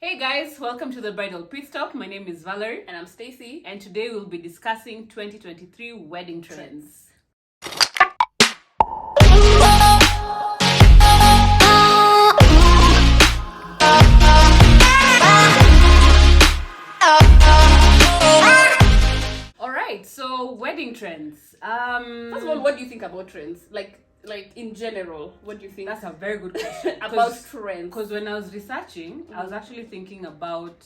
Hey guys, welcome to the Bridal Pit Stop. My name is Valerie. And I'm Stacy. And today we'll be discussing 2023 wedding trends. Alright, so wedding trends. First of all, what do you think about trends? Like in general, what do you think? That's a very good question. About trends. Because when I was researching, I was actually thinking about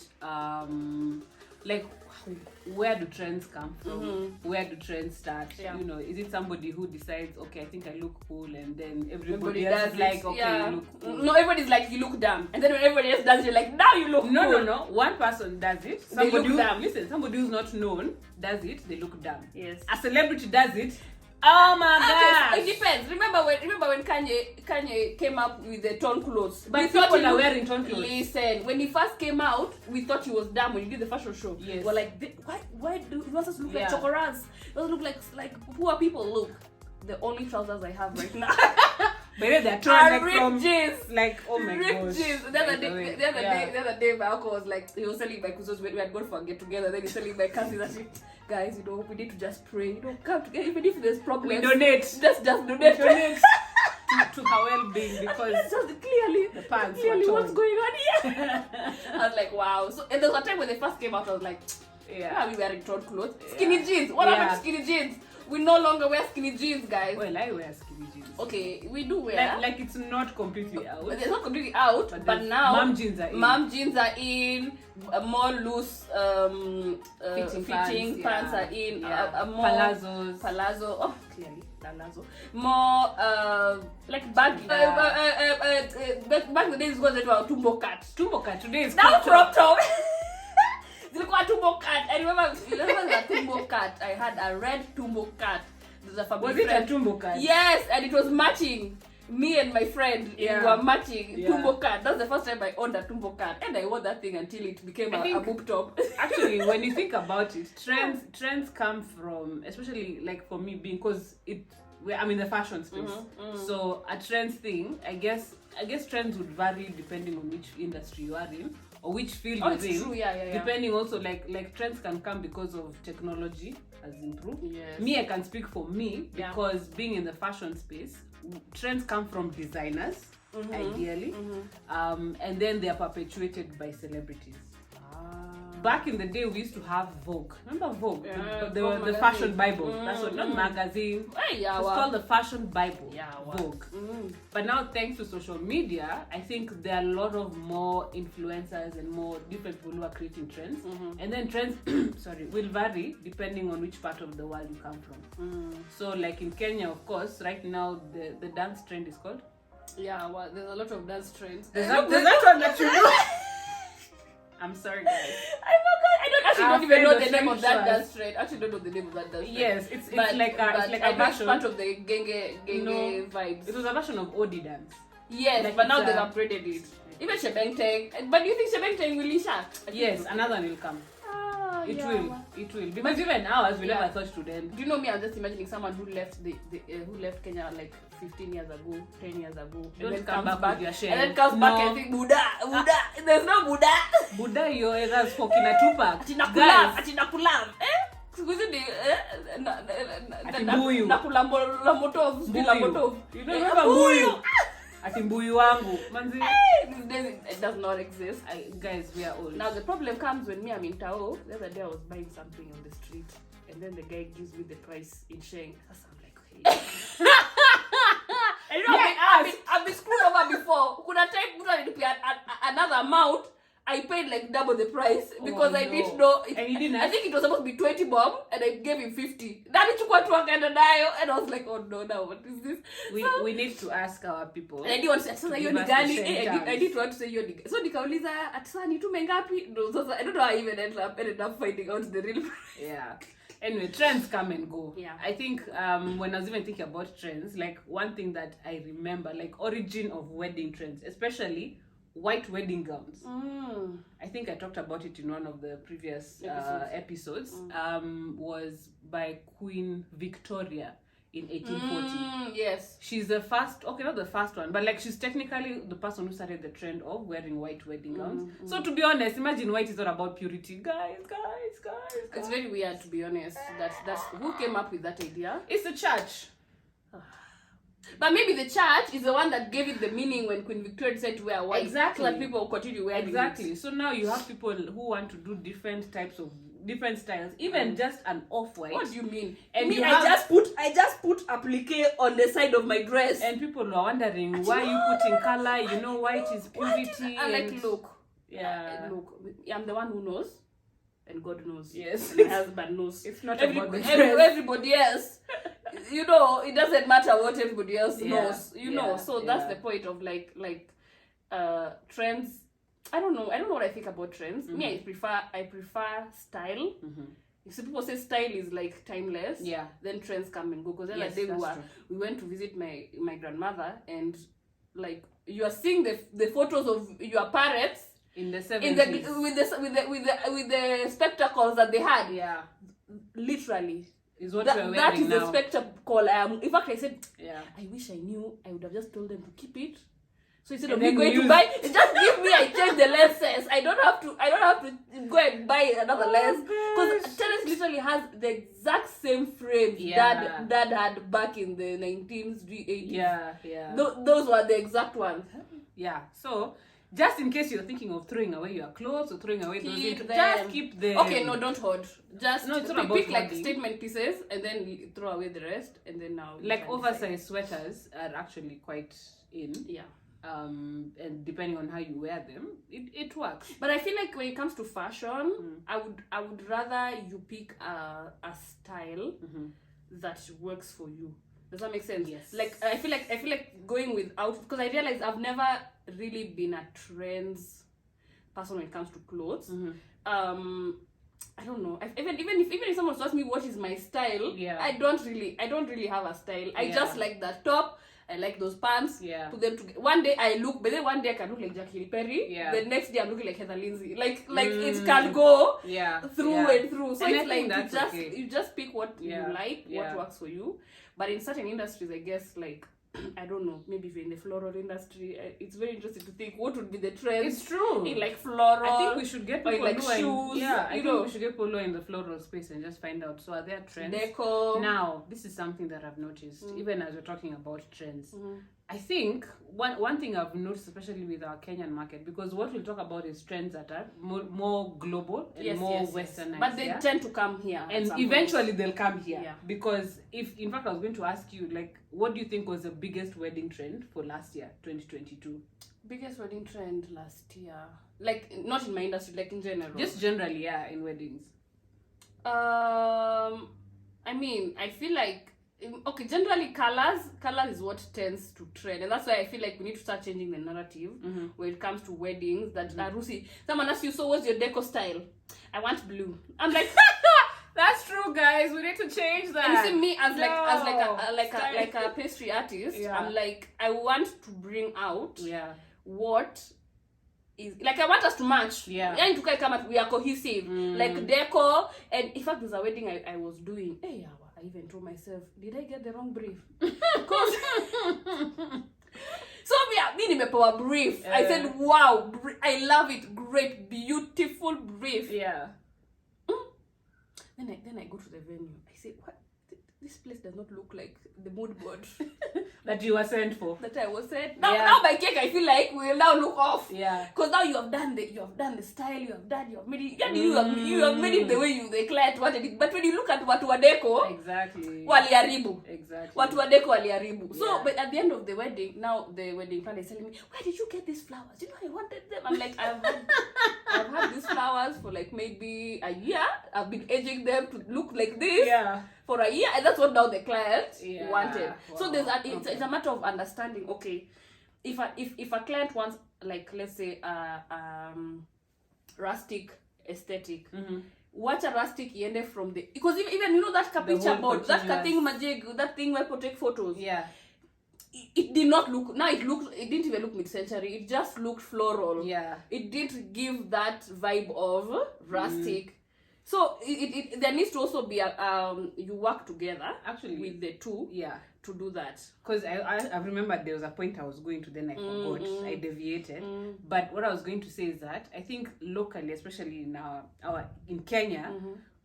like where do trends come from? Where do trends start? Yeah. You know, is it somebody who decides, okay, I think I look cool, and then everybody does else is like, it. okay, Yeah. you look cool. No, everybody's like, you look dumb. And then when everybody else does it, you're like, now you look cool. No. One person does it. They look dumb. Listen, somebody who's not known does it. They look dumb. Yes. A celebrity does it. Oh my god! It depends. Remember when Kanye came up with the torn clothes? But we thought people he are looked- wearing torn clothes. Listen, when he first came out, we thought he was dumb when he did the fashion show. Yes. We're like, why do he wants us to look like Yeah. chocoras? He doesn't look like poor people. Look, the only trousers I have right now. But then they're torn Are like ripped from jeans. like, oh my Ripped gosh. jeans. The other day, my uncle was like, he was selling my cousins. We had gone for a get together. Then he's selling my cousins. I said, guys, you know, we need to just pray. You know, come together. Even if there's problems, We donate. Just donate. We donate to her well-being because That's just clearly the pants clearly were what's torn. going on here. I was like, wow. So and there was a time when they first came out, I was like, why yeah. are we wearing torn clothes? Skinny jeans. What happened to skinny jeans? We no longer wear skinny jeans, guys. Well, I wear skinny jeans. Okay, we do wear. Like it's not completely out. But it's not completely out, but now mom jeans are in. Mom jeans are in, more loose fitting pants are in, more palazzo. Oh, clearly palazzo. More like baggy. Back in the days, it was a tumbo cut. Tumbo cut today is Now crop top. Zilikuwa tumbo cut. I remember the tumbo cut. I had a red tumbo cut. There's a family Was it friend. a tumbo cut? Yes, and it was matching. Me and my friend we were matching tumbo cut. That's the first time I owned a tumbo cut, and I wore that thing until it became a boob top. Actually, when you think about it, trends come from, especially like for me being, because I'm in the fashion space. So a trends thing, I guess trends would vary depending on which industry you are in or which field you're in. True. Yeah. Depending also like trends can come because of technology has improved. Yes. Me, I can speak for me because being in the fashion space, trends come from designers, ideally, and then they are perpetuated by celebrities. Back in the day, we used to have Vogue. Remember Vogue? Yeah, the fashion Bible. That's what, not magazine. It's called the fashion Bible. Vogue. But now, thanks to social media, I think there are a lot of more influencers and more different people who are creating trends. And then trends, will vary depending on which part of the world you come from. So, like in Kenya, of course, right now the dance trend is called. Yeah, well, there's a lot of dance trends. There's that one that you know. I'm sorry, guys. I don't even know the name of that dance trend. Actually, don't know the name of that dance trend. Yes, it's like a version. Part of the genge vibes. It was a version of Odi dance. Yes, like but now they've upgraded it. Even Shebeng Teng. But do you think Shebeng Teng will isha? Yes, another one will come. It will. Because even ours, we never thought to end. Do you know me? I'm just imagining someone who left who left Kenya like 15 years ago, 10 years ago. Don't and then come comes back with your share. And then comes back and think, Buddha. There's no Buddha. Buddha, your era's fucking a Tupac. Atina kulam. Sikuzi ni Mbuyu. nakula motov. You don't remember Mbuyu? Ati Mbuyu wangu. Manzi. These days it does not exist. Guys, we are old. Now the problem comes when I'm in Tao. The other day I was buying something on the street, and then the guy gives me the price in Sheng. So I'm like, hey. I've been screwed over before. Could I take another amount? I paid like double the price because I didn't know. And you didn't. I think it was supposed to be 20 bob, and I gave him 50. That is what and I was like, oh no, now what is this? We need to ask our people. And I didn't want to say, sasa hiyo ni gani? I didn't want to say hiyo ni gani. So nikauliza, sasa ni tume ngapi? No, so I don't know how I even ended up finding out the real price. Yeah. Anyway, trends come and go. Yeah. I think when I was even thinking about trends, like one thing that I remember, like origin of wedding trends, especially white wedding gowns. I think I talked about it in one of the previous episodes. Was by Queen Victoria in 1840. Yes. She's the first, okay, not the first one, but like she's technically the person who started the trend of wearing white wedding gowns. So to be honest, imagine white is not about purity. Guys. It's very weird, to be honest. That's who came up with that idea? It's the church. But maybe the church is the one that gave it the meaning when Queen Victoria decided to wear white. Exactly. So that people continue wearing it. So now you have people who want to do different styles, even just an off-white. What do you mean? And I just put applique on the side of my dress. And people are wondering why you putting color. You know, white is purity. I'm like, look. Yeah. Look, I'm the one who knows. And God knows. Yes. My husband knows. It's not about the dress. Everybody else. You know, it doesn't matter what everybody else knows. You know. So that's the point of like trends. I don't know what I think about trends. Me, I prefer style. If people say style is like timeless, then trends come and go. Because the other day we went to visit my grandmother, and like you are seeing the photos of your parents in the 70s with the spectacles that they had. Yeah, literally. Is what we're wearing that is now. The spectacle. In fact, I said, I wish I knew. I would have just told them to keep it. So instead of me going to buy, just give me. I change the lenses. I don't have to go and buy another lens, because Terence literally has the exact same frames dad had back in the 1980s. Yeah. Those were the exact ones. Yeah. So just in case you're thinking of throwing away your clothes or throwing away just keep them. Okay, no, don't hoard. Just pick like hoarding. statement pieces and then throw away the rest, and then now like oversized sweaters are actually quite in. Yeah. And depending on how you wear them, it works. But I feel like when it comes to fashion, I would rather you pick a style that works for you. Does that make sense? Yes. Like I feel like going without, because I realize I've never really been a trends person when it comes to clothes. I don't know. Even if someone asks me what is my style, I don't really have a style. I just like that top. I like those pants. Put them together. One day I can look like Jackie Perry. The next day I'm looking like Heather Lindsay. Like it can go through and through. So and it's like you just pick what you like, what works for you. But in certain industries, I guess, like, I don't know, maybe if you're in the floral industry, it's very interesting to think what would be the trend. It's true. In like floral. I think we should get people like shoes. I think we should get people in the floral space and just find out. So are there trends? Decor. Now, this is something that I've noticed, even as we're talking about trends. I think one thing I've noticed, especially with our Kenyan market, because what we'll talk about is trends that are more global and more westernized. But they tend to come here. And eventually they'll come here. Yeah. Because in fact, I was going to ask you, like, what do you think was the biggest wedding trend for last year, 2022? Biggest wedding trend last year? Like, not in my industry, like in general. Just generally, in weddings. I mean, I feel like, okay, generally colors is what tends to trend, and that's why I feel like we need to start changing the narrative when it comes to weddings. That Rusi, someone asks you, so what's your decor style? I want blue. I'm like, that's true, guys. We need to change that. And you see me as like a pastry artist. I'm like, I want to bring out what is, like, I want us to match. We are cohesive. Like decor, and in fact, there's a wedding I was doing. I even told myself, did I get the wrong brief? Because so me nimepewa brief. I said, wow, I love it, great, beautiful brief. Then I go to the venue. I say, what? This place does not look like the mood board that you were sent for. That I was sent. Now by cake, I feel like we will now look off. Because now you have done the style, you have made it. You have made it the way the client wanted it. But when you look at watu wa deco, waliharibu. Watu wa deco waliharibu. So, but at the end of the wedding, now the wedding planner is telling me, where did you get these flowers? You know, I wanted them. I'm like, I've had these flowers for like maybe a year. I've been aging them to look like this for a year, and that's what now the client wanted. Wow. So it's a matter of understanding. Okay, if a client wants, like, let's say rustic aesthetic, what a rustic iende from the, because even you know that picture board, that thing majig, that thing where people take photos. It did not look, it didn't even look mid-century. It just looked floral. It didn't give that vibe of rustic. So there needs to also be you work together actually with the two to do that. Because I remember there was a point I was going to, then I forgot. I deviated. But what I was going to say is that I think locally, especially in in Kenya,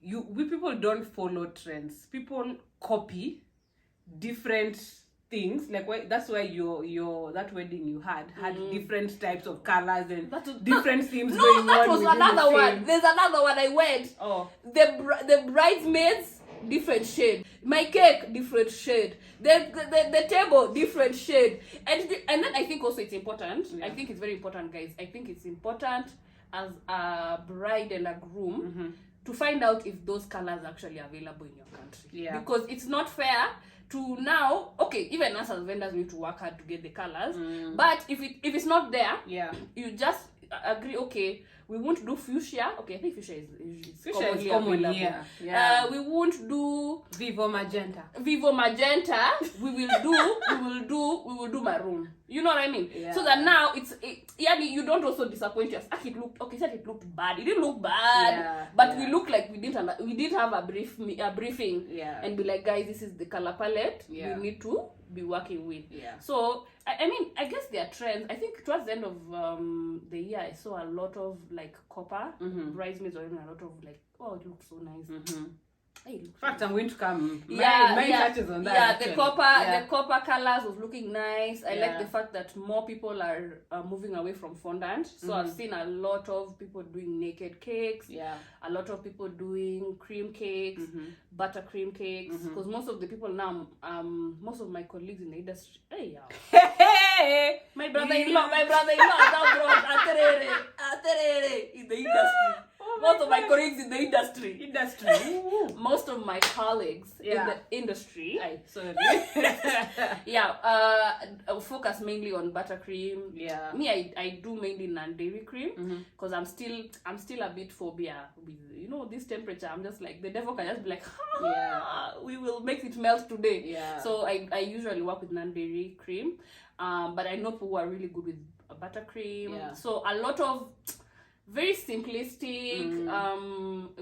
we people don't follow trends. People copy different things. Like that's why your that wedding you had different types of colors and different themes going on. That was another one. There's another one I went. Oh, the bridesmaids, different shade. My cake, different shade. The table, different shade. And then I think also it's important. I think it's very important, guys. I think it's important as a bride and a groom to find out if those colors are actually available in your country. Yeah. Because it's not fair to now, okay, even us as vendors need to work hard to get the colors. But if it's not there, you just agree, okay, we won't do fuchsia. Okay, I think fuchsia is common. We won't do Vivo Magenta. We will do maroon. You know what I mean? Yeah. So that now you don't also disappoint us. It looked bad. It didn't look bad, but we look like we didn't have a briefing and be like, guys, this is the color palette we need to be working with. So I mean, I guess there are trends. I think towards the end of the year, I saw a lot of like copper bridesmaids, or even a lot of like, oh, it looks so nice. In fact, I'm going to come. My touches on that. The copper colors was looking nice. I like the fact that more people are moving away from fondant. So I've seen a lot of people doing naked cakes. A lot of people doing cream cakes, buttercream cakes. Because most of the people now, most of my colleagues in the industry, my brother-in-law in the industry. Most of my colleagues in the industry. Most of my colleagues in the industry. Focus mainly on buttercream. Me, I do mainly non-dairy cream because I'm still a bit phobia with this temperature. I'm just like, the devil can just be like, we will make it melt today. So I usually work with non-dairy cream, but I know people who are really good with buttercream. So a lot of very simplistic,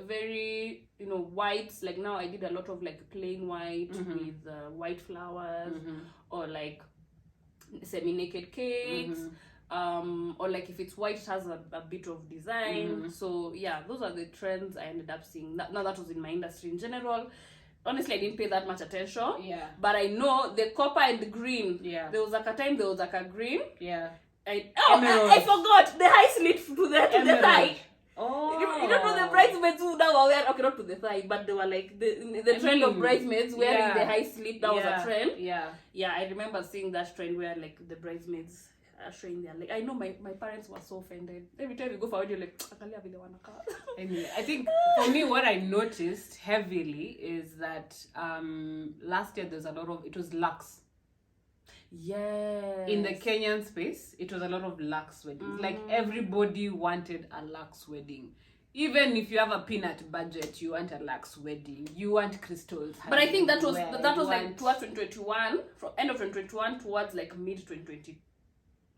very white. Like now I did a lot of like plain white with white flowers, or like semi-naked cakes, or like if it's white, it has a bit of design. So those are the trends I ended up seeing. Now that was in my industry in general. Honestly, I didn't pay that much attention. But I know the copper and the green. There was like a time there was like a green. I forgot the high slit to the thigh. Oh, you don't know the bridesmaids who now were wearing, okay, not to the thigh, but they were like the trend of bridesmaids wearing the high slit. That was a trend. I remember seeing that trend where like the bridesmaids are showing their leg. I know my parents were so offended. Every time we go for audio, like, I think for me, what I noticed heavily is that last year there's a lot of, it was luxe. In the Kenyan space, it was a lot of luxe weddings. Like everybody wanted a luxe wedding. Even if you have a peanut budget, you want a luxe wedding. You want crystals. But I think that was like towards 2021, from end of 2021 towards like mid 2022.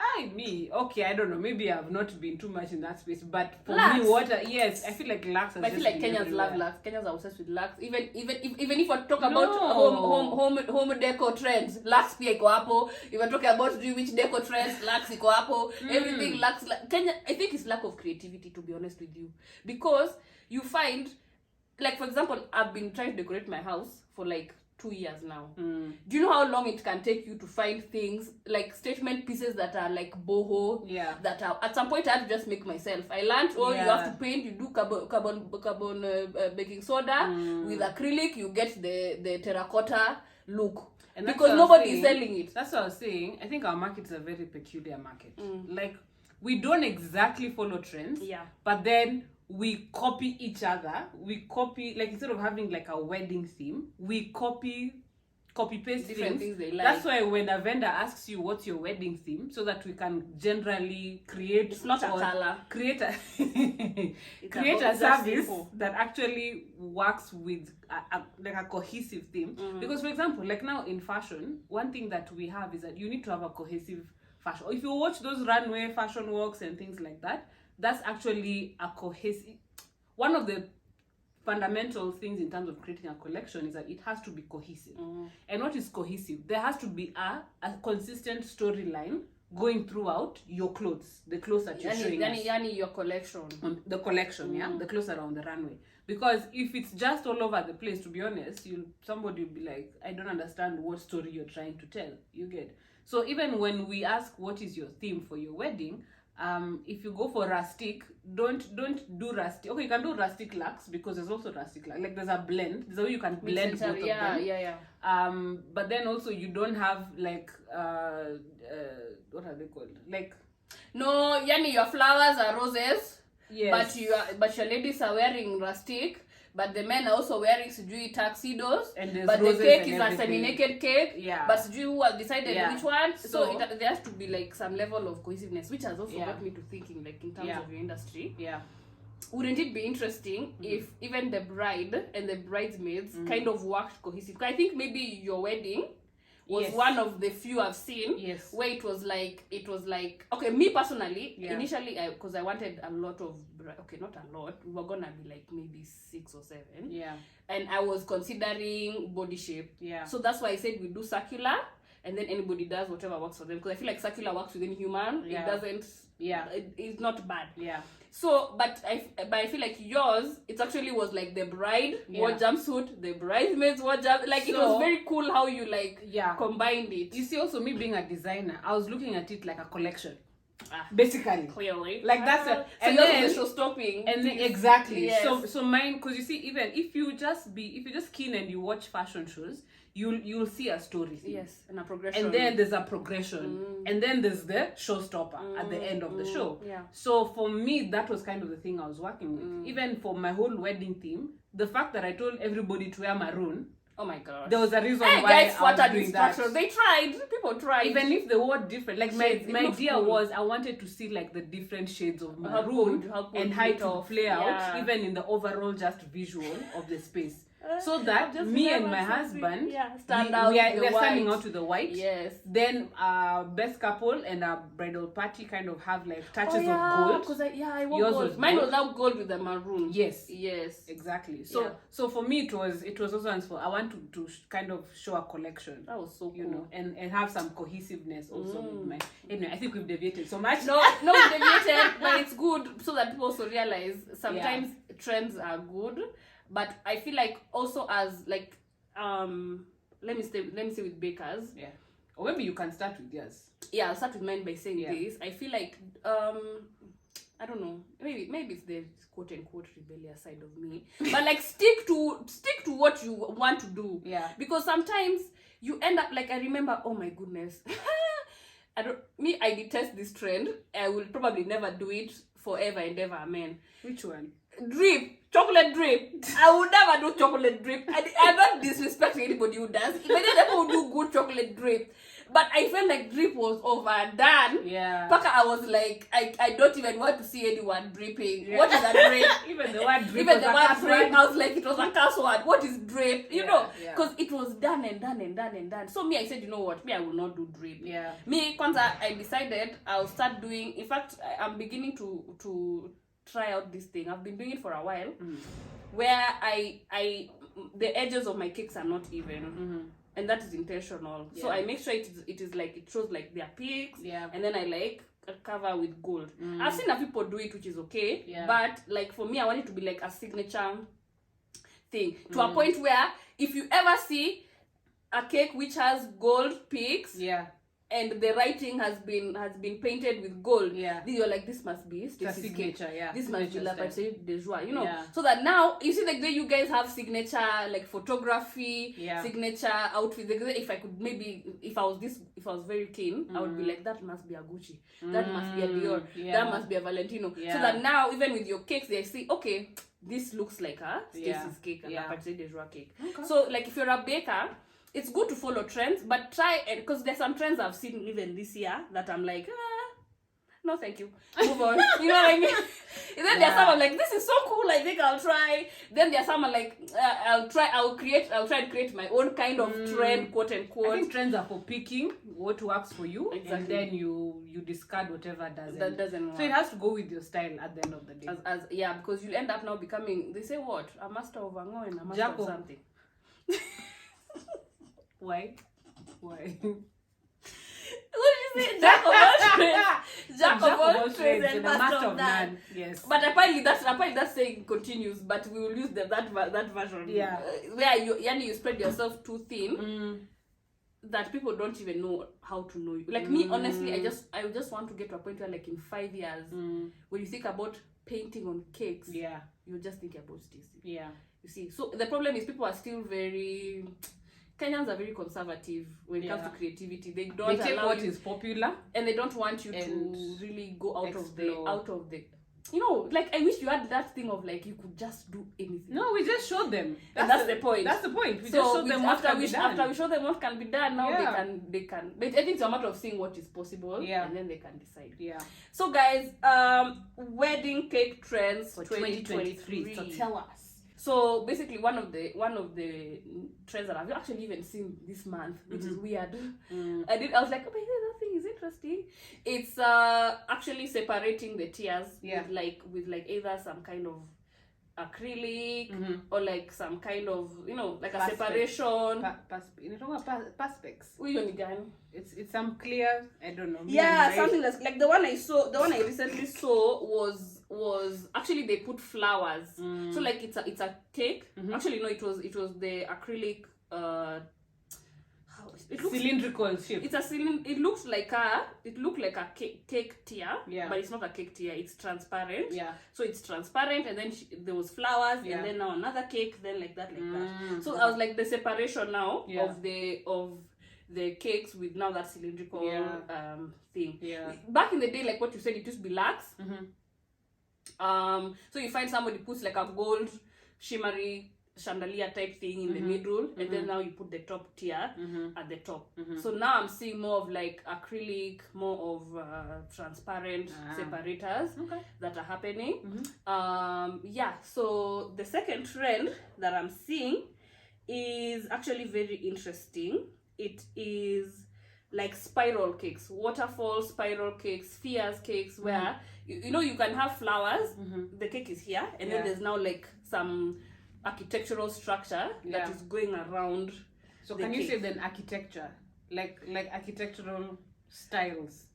I don't know. Maybe I've not been too much in that space, but for Lux. Me, I feel like Lux. I feel like Kenyans love Lux. Kenyans are obsessed with Lux. Even if we talk about home decor trends, Lux pia iko hapo. If we're talking about which decor trends, Lux iko hapo. Everything Lux. Kenya, I think it's lack of creativity, to be honest with you, because you find, like for example, I've been trying to decorate my house for like 2 years now. Do you know how long it can take you to find things like statement pieces that are like boho? That are, at some point I had to just make myself. I learned you have to paint. You do carbon baking soda with acrylic. You get the terracotta look, and because nobody is selling it. That's what I was saying. I think our market is a very peculiar market. Like we don't exactly follow trends. But then we copy each other. We copy, like, instead of having like a wedding theme, we copy paste different things they like. That's why when a vendor asks you what's your wedding theme, so that we can generally create, it's not a color, create a service that actually works with like a cohesive theme. Because for example, like now in fashion, one thing that we have is that you need to have a cohesive fashion. If you watch those runway fashion walks and things like that, that's actually a cohesive, one of the fundamental things in terms of creating a collection is that it has to be cohesive. And what is cohesive? There has to be a consistent storyline going throughout your clothes, the clothes that you're showing us. Your collection. The collection, the clothes around the runway. Because if it's just all over the place, to be honest, somebody will be like, I don't understand what story you're trying to tell. You get. So even when we ask what is your theme for your wedding, if you go for rustic, don't do rustic. Okay, you can do rustic lux because there's also rustic lux. Like there's a blend. There's a way you can blend both of them. Yeah. But then also you don't have like what are they called? Like no, your flowers are roses. Yes. But your ladies are wearing rustic. But the men are also wearing tuxedos. But the cake is a semi-naked cake. Yeah. But who has decided which one? So there has to be like some level of cohesiveness, which has also got me to thinking, like in terms of your industry. Yeah. Wouldn't it be interesting if even the bride and the bridesmaids kind of worked cohesive? Because I think maybe your wedding was one of the few I've seen where it was like okay, me personally initially because I wanted a lot of not a lot, we were gonna be like maybe 6 or 7 and I was considering body shape, so that's why I said we do circular and then anybody does whatever works for them, because I feel like circular works within human. It doesn't it's not bad. So but I feel like yours, it actually was like the bride wore jumpsuit, the bridesmaids wore like it was very cool how you like combined it. You see, also me being a designer, I was looking at it like a collection. Basically, clearly, like that's so then show stopping and then, exactly. So mine, because you see, even if you just keen and you watch fashion shows, you'll see a story. And a progression. And then there's a progression. And then there's the showstopper at the end of the show. So for me, that was kind of the thing I was working with. Even for my whole wedding theme, the fact that I told everybody to wear maroon. Oh my god. There was a reason why I was doing that. They tried. People tried. Even if they were different. Like my idea was I wanted to see like the different shades of maroon and how it would play out, even in the overall just visual of the space. So that me and my husband we are standing out to the white. Then best couple and a bridal party kind of have like touches of gold. Because I want gold. Mine was now gold with the maroon. Yes, exactly. So for me it was also for I want to kind of show a collection. That was so cool. You know, and have some cohesiveness also with my. Anyway, I think we've deviated so much. No, we deviated, but it's good so that people also realize sometimes trends are good. But I feel like also as like let me say with bakers. Or maybe you can start with yours. I'll start with mine by saying this. I feel like I don't know. Maybe it's the quote unquote rebellious side of me. But like stick to what you want to do. Because sometimes you end up like, I remember, oh my goodness. I detest this trend. I will probably never do it forever and ever, amen. Which one? Chocolate drip. I would never do chocolate drip. I'm not disrespecting anybody who does. If any people do good chocolate drip, but I felt like drip was overdone. Paka, I was like, I don't even want to see anyone dripping. What is a drip? Even the word drip. I was like, it was a curse word. What is drip? You know, because it was done and done and done and done. So me, I said, you know what? Me, I will not do drip. Me, Kwanza, I decided I'll start doing. In fact, I'm beginning to try out this thing. I've been doing it for a while, where I the edges of my cakes are not even, and that is intentional. So I make sure it is like it shows like their peaks, and then I like cover with gold. I've seen other people do it, which is okay, but like for me, I want it to be like a signature thing to a point where if you ever see a cake which has gold peaks, and the writing has been painted with gold, you're like, this must be Stacey's signature, this must be La Patisserie de Joie, you know. So that now you see like you guys have signature like photography, signature outfit. If I could maybe if I was very keen, I would be like, that must be a Gucci, that must be a Dior, that must be a Valentino. So that now even with your cakes they see, okay, this looks like a Stacey's cake and La Patisserie de Joie cake. So like if you're a baker, it's good to follow trends, but try it, because there's some trends I've seen even this year that I'm like, no thank you, move on. You know what I mean? And then there's someone like, this is so cool, I think I'll try. Then there's someone like, I'll try and create my own kind of trend, quote unquote. I think trends are for picking what works for you, and then you discard whatever doesn't work. So it has to go with your style at the end of the day. Yeah, because you'll end up now becoming, they say what? A master of Ango and a master of something. Why? What did you say? Jack of all trades. Jack of all trades and master of none. Yes. But apparently that saying continues, but we will use that version. Yeah. Where you spread yourself too thin. That people don't even know how to know you. Like me, honestly, I just want to get to a point where, like, in 5 years, when you think about painting on cakes, you're just thinking about Stacy. Yeah. You see, so the problem is people are still Kenyans are very conservative when it comes to creativity. They take what is popular, and they don't want you to really go out of the. You know, like, I wish you had that thing of, like, you could just do anything. No, we just show them. That's the point. That's the point. We just show them what can be done. After we show them what can be done, now they can. But I think it's a matter of seeing what is possible, and then they can decide. Yeah. So, guys, wedding cake trends for 2023. So tell us. So basically, one of the trends that I've actually even seen this month, which is weird. I was like, oh, that thing is interesting. It's actually separating the tiers with either some kind of acrylic or like some kind of, like a separation. Perspex. It's some clear, I don't know. Yeah, something that's like the one I recently saw was actually they put flowers. So like it's a cake. Actually no, it was the acrylic cylindrical shape. It looked like a cake tier, but it's not a cake tier. It's transparent. Yeah. So it's transparent, and then there was flowers, and then now another cake, then like that. So I was like the separation now of the cakes with now that cylindrical thing. Yeah. Back in the day, like what you said, it used to be lax. So you find somebody puts like a gold shimmery chandelier type thing in the middle, and then now you put the top tier at the top. So now I'm seeing more of like acrylic, more of transparent separators that are happening. So the second trend that I'm seeing is actually very interesting. It is like spiral cakes, waterfall spiral cakes, spheres cakes, where you can have flowers, the cake is here, and then there's now like some architectural structure that is going around. So can you say then architecture, like architectural styles?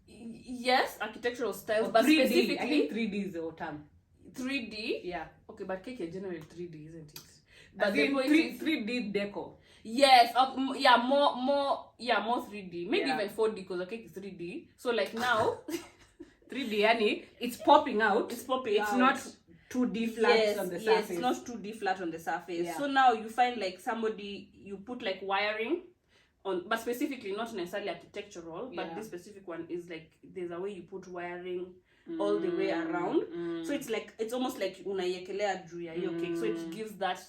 Yes, architectural styles, but 3D, specifically I think 3D is the term. 3D? Yeah. Okay, but cake is generally 3D, isn't it? But the point is 3D decor. Yes, more 3D, maybe even 4D, because the cake is 3D. So like now 3D, yani it's popping out. It's popping It's out. Not 2D flat on the surface. Yes, it's not 2D flat on the surface. Yeah. So now you find like you put like wiring on, but specifically not necessarily architectural, but this specific one is like there's a way you put wiring all the way around. So it's almost like unayekelea juu ya hiyo cake. So it gives that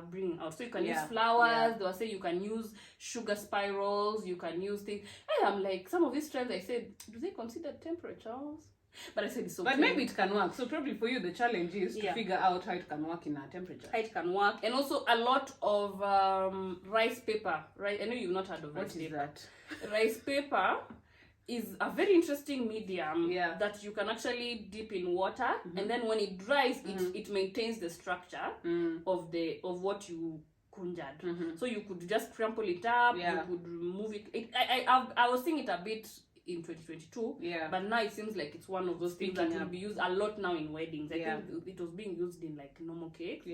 bringing out. So you can use flowers. They will say you can use sugar spirals. You can use things. And I'm like, some of these trends, I said, do they consider temperatures? But I said it's okay. But maybe it can work. So probably for you, the challenge is to figure out how it can work in a temperature. How it can work. And also a lot of rice paper, right? I know you've not heard of rice paper. What is that? Rice paper is a very interesting medium that you can actually dip in water, and then when it dries, it maintains the structure of what you conjured. So you could just crumple it up, you could move it. I was seeing it a bit in 2022, but now it seems like it's one of those things that will be used a lot now in weddings. I think it was being used in like normal cakes,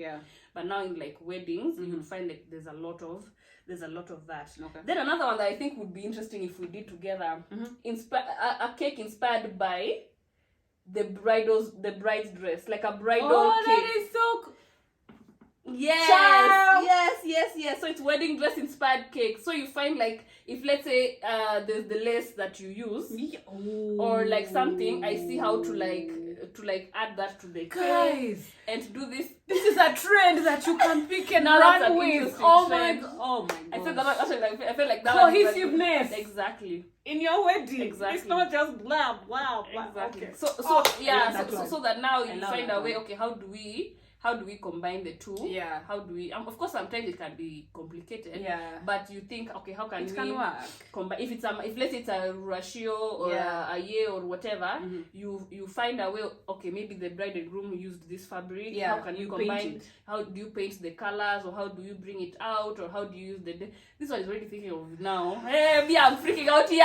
but now in like weddings you'll find like there's a lot of that. Then another one that I think would be interesting if we did together, a cake inspired by the bride's dress, like a bridal cake. That is so Yes. So it's wedding dress inspired cake. So you find like if let's say there's the lace that you use or like something, I see how to like to like add that to the Guys, and do this. This is a trend that you can pick and Now that's run an with. interesting Oh trend. my god. I feel that actually, like, I feel like that was cohesiveness exactly in your wedding. Exactly. It's not just blah blah blah. Exactly. Okay. So that now you find a way. Okay, how do we combine the two? Yeah. How do we? Of course, sometimes it can be complicated. Yeah. But you think, okay, how can it we can work? combine? If let's say it's a ratio or a year or whatever, you find a way. Okay, maybe the bride and groom used this fabric. Yeah. How can you combine? How do you paint the colors, or how do you bring it out, or how do you use this one is already thinking of now. Hey, me, I'm freaking out here.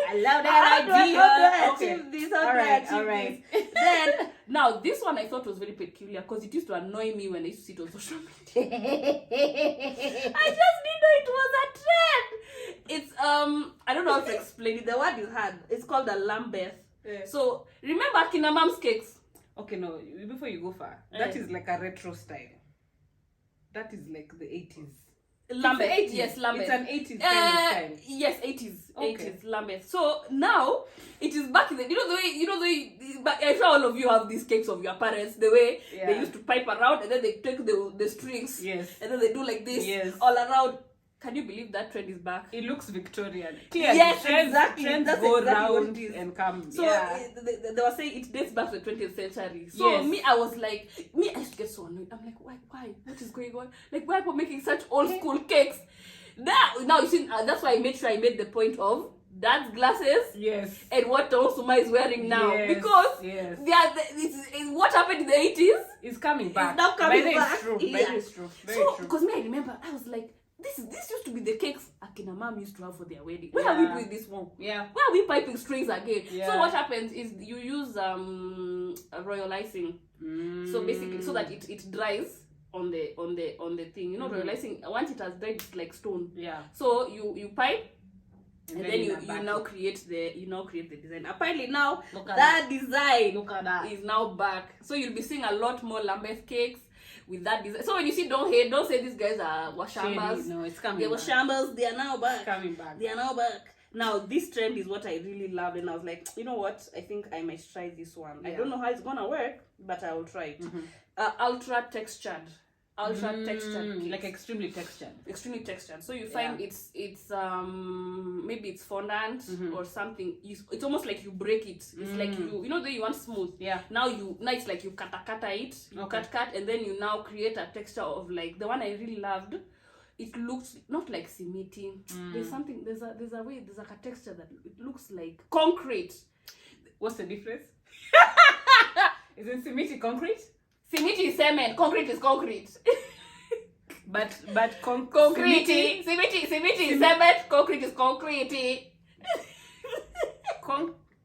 I love that idea. How do I achieve this? All right. Then now this one I thought was very peculiar because it used to annoy me when I used to see it on social media. I just didn't know it was a trend. It's I don't know how to explain it. The word is hard. It's called a lambeth. Yeah. So remember Kina Mom's cakes? Okay, no. Before you go far, that is like a retro style. That is like the 80s. Lambeth. Yes, Lambeth. It's an 80s kind of style. Yes, 80s. Okay. 80s Lambeth. So now it is back in the but I'm sure all of you have these cakes of your parents, the way they used to pipe around and then they take the strings. Yes. And then they do like this all around. Can you believe that trend is back? It looks Victorian. Clearly, yes, trends, exactly. Trends That's go exactly round and come. So they were saying it dates back to the 20th century. So I was like, I used to get so annoyed. I'm like, why? What is going on? Like, why are people making such old school cakes? Now you see, that's why I made sure I made the point of dad's glasses. Yes. And what Osuma is wearing now. Yes. Because it's what happened in the 80s is coming back. It's now coming back. It's true. Yeah. Very true. Very true. Because I remember, I was like, this used to be the cakes Akina Mom used to have for their wedding. Where are we doing this one? Yeah. Where are we piping strings again? Yeah. So what happens is you use royal icing. So basically, so that it dries on the thing. You know, royal icing, once it has dried, it's like stone. Yeah. So you pipe. And then you now create the design. Apparently now that design is now back. So you'll be seeing a lot more Lambeth cakes with that design. So when you see don't say these guys are washambas. No, it's coming. They were shambas. They are now back. It's coming back. They are now back. Now this trend is what I really loved, and I was like, you know what? I think I might try this one. I don't know how it's gonna work, but I will try it. Ultra textured cake. Like extremely textured. So you find it's maybe it's fondant or something. It's almost like you break it. It's like you know that you want smooth. Yeah. Now it's like you cut it. You cut and then you now create a texture of like the one I really loved. It looks not like cementing. There's like a texture that it looks like concrete. What's the difference? Isn't cement concrete? Cement is cement, concrete is concrete. but concrete. Cement is cement, concrete is concrete.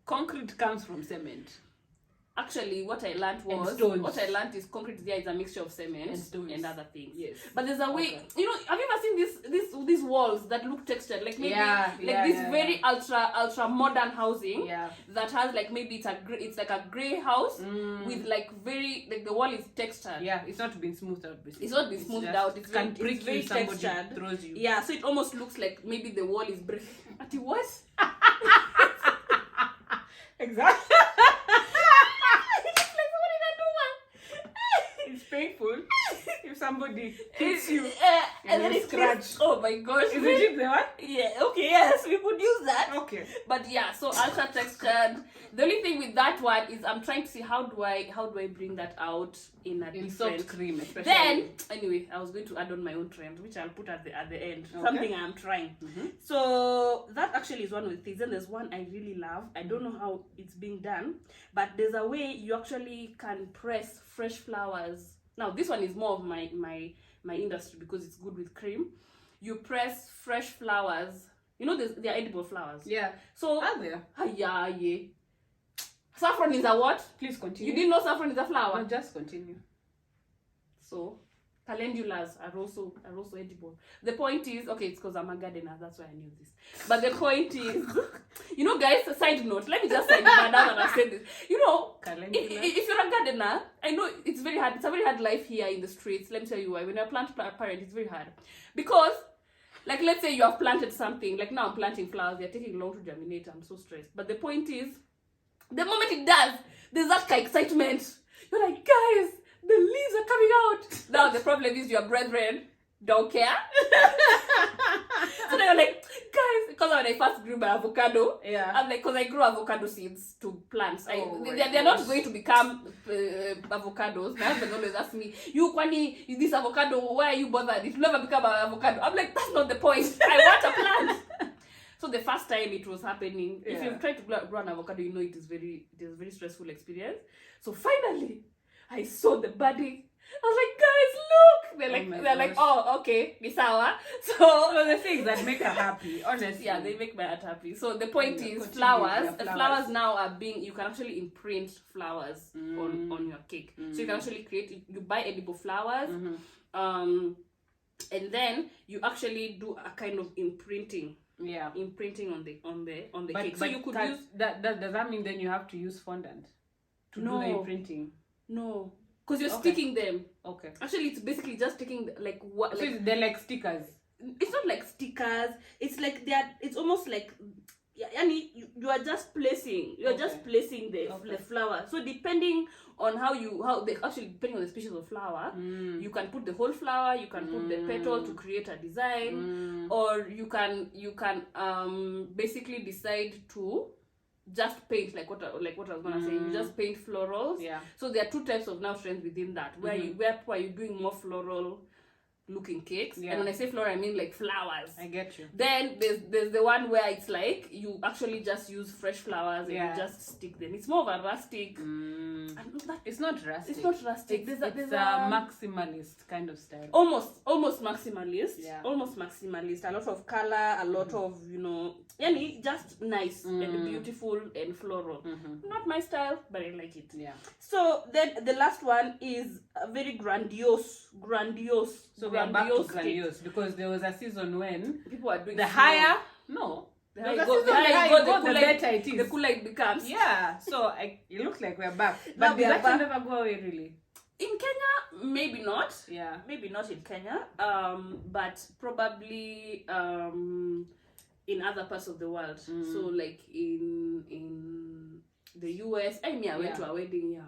Concrete comes from cement. Actually, what I learned is concrete is a mixture of cement and other things. Yes. But there's a way, you know, have you ever seen these walls that look textured? Like maybe very ultra modern housing that has like maybe it's like a grey house with like the wall is textured. Yeah, it's not been smoothed out basically. It's not been smoothed out. It's very textured. Throws you. Yeah, so it almost looks like maybe the wall is breaking. At what? Exactly. It's painful if somebody hits you and then it scratch. Oh my gosh. Is it the one? Yeah, okay, yes, we could use that. Okay. But yeah, so ultra textured. The only thing with that one is I'm trying to see how do I bring that out in different soft cream, especially. Then anyway, I was going to add on my own trend, which I'll put at the end. Okay. Something I'm trying. So that actually is one of the things. And there's one I really love. I don't know how it's being done, but there's a way you actually can press fresh flowers. Now this one is more of my industry because it's good with cream. You press fresh flowers. You know they're edible flowers. Yeah. So are there? Yeah. Saffron is a what? Please continue. You didn't know saffron is a flower? No, just continue. So calendulas are also edible. The point is, okay, it's because I'm a gardener, that's why I knew this. But the point is, you know, guys, side note, let me just say now that I've said this. You know, if you're a gardener, I know it's very hard. It's a very hard life here in the streets. Let me tell you why. When you're a plant parent, it's very hard. Because, like, let's say you have planted something. Like now I'm planting flowers. They're taking long to germinate. I'm so stressed. But the point is, The moment it does, there's that kind of excitement. You're like, guys, the leaves are coming out. Now the problem is your brethren don't care. So they were like, guys, because when I first grew my avocado, I'm like, because I grew avocado seeds to plants. They're not going to become avocados. My husband always asks me, you Kwani, this avocado, why are you bothered? It will never become an avocado. I'm like, that's not the point. I want a plant. So the first time it was happening, if you've tried to grow an avocado, you know it is a very stressful experience. So finally, I saw the budding. I was like, guys, look! They're like, oh, okay, ni sawa. So the things that make her happy, honestly. Yeah, they make my heart happy. So the point is, flowers. The flowers now are you can actually imprint flowers on your cake. So you can actually you buy edible flowers, and then you actually do a kind of imprinting. Yeah, imprinting on the cake. So you could use that. Does that mean then you have to use fondant to do the imprinting? No. Because you're sticking them. Okay. Actually, it's basically just sticking like what. So they're like stickers. It's not like stickers. It's like it's almost like, you are just placing. You're just placing the flower. So depending on depending on the species of flower, you can put the whole flower. You can put the petal to create a design, or you can basically decide to just paint like what I was gonna say. You just paint florals. Yeah. So there are two types of now trends within that, where you're doing more floral looking cakes. Yeah. And when I say floral, I mean like flowers. I get you. Then there's the one where it's like you actually just use fresh flowers and you just stick them. It's more of a rustic. It's not rustic. It's not rustic. It's a maximalist kind of style. Almost maximalist. Yeah. Almost maximalist. A lot of color, a lot of just nice and beautiful and floral. Not my style, but I like it. Yeah. So then the last one is a very grandiose. So we are back to grandiose because there was a season when people are doing the higher. No. The better it is. The cooler it becomes. Yeah. So it looks like we're back. But that will never go away really. In Kenya, maybe not. Yeah. Maybe not in Kenya. But probably in other parts of the world. So like in the US. I went to a wedding. Yeah.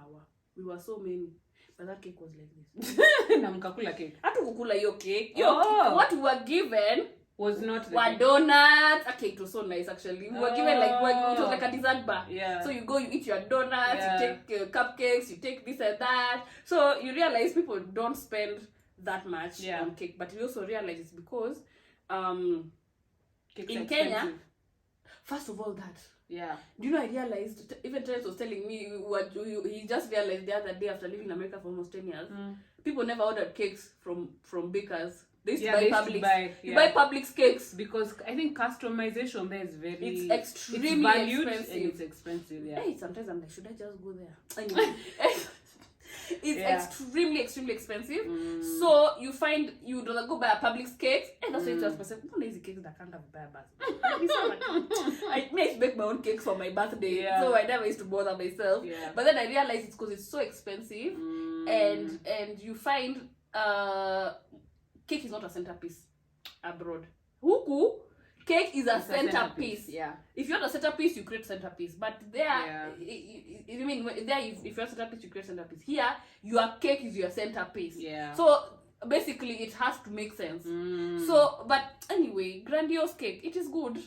We were so many. But that cake was like this. Na mkakula cake. Hatukukula hiyo cake. What we were given was not the donuts. Okay, it was so nice actually. We were given it was like a dessert bar. Yeah. So you go, you eat your donuts, you take cupcakes, you take this and that. So you realize people don't spend that much on cake. But you also realize it's because in Kenya, first of all that. Yeah. Do you know, I realized, even Terence was telling me he just realized the other day after living in America for almost 10 years, people never ordered cakes from bakers. They used to buy Publix. Buy Publix cakes. Because I think customization there is it's extremely expensive. And it's expensive, yeah. Hey, sometimes I'm like, should I just go there? Anyway. It's extremely expensive. So you find you don't go buy a Publix cake, and that's why it's expensive. No lazy cakes that can't have buy a birthday. I may make my own cakes for my birthday, so I never used to bother myself. Yeah. But then I realized it's because it's so expensive, and you find cake is not a centerpiece abroad. Huku cake is a centerpiece. Yeah. If you want a centerpiece, you create centerpiece. But there, if you want centerpiece, you create centerpiece. Here, your cake is your centerpiece. Yeah. So basically, it has to make sense. So, but anyway, grandiose cake, it is good.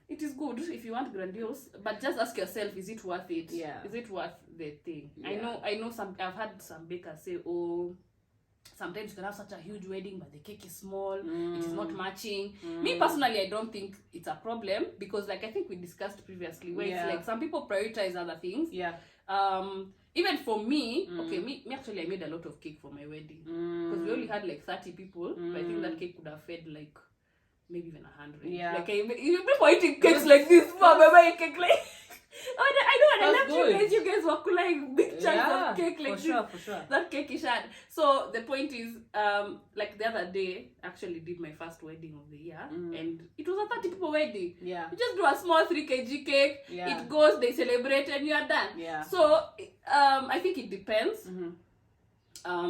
It is good if you want grandiose, but just ask yourself: is it worth it? Yeah. Is it worth the thing? Yeah. I know. I've had some bakers say, "Oh, sometimes you can have such a huge wedding, but the cake is small. It is not matching." Me personally, I don't think it's a problem because, like I think we discussed previously, where it's like some people prioritize other things. Yeah. Even for me, me actually, I made a lot of cake for my wedding because we only had like 30 people, but I think that cake could have fed like maybe even 100. Yeah. Like people eating cakes like this, mom, I buy a cake like. I know, and I love you guys were like big chunks of cake like this. For sure. That cake is hard. So the point is, like the other day, I actually did my first wedding of the year, and it was a 30 people wedding. Yeah. You just do a small 3 kg cake. Yeah. It goes, they celebrate, and you are done. Yeah. So I think it depends.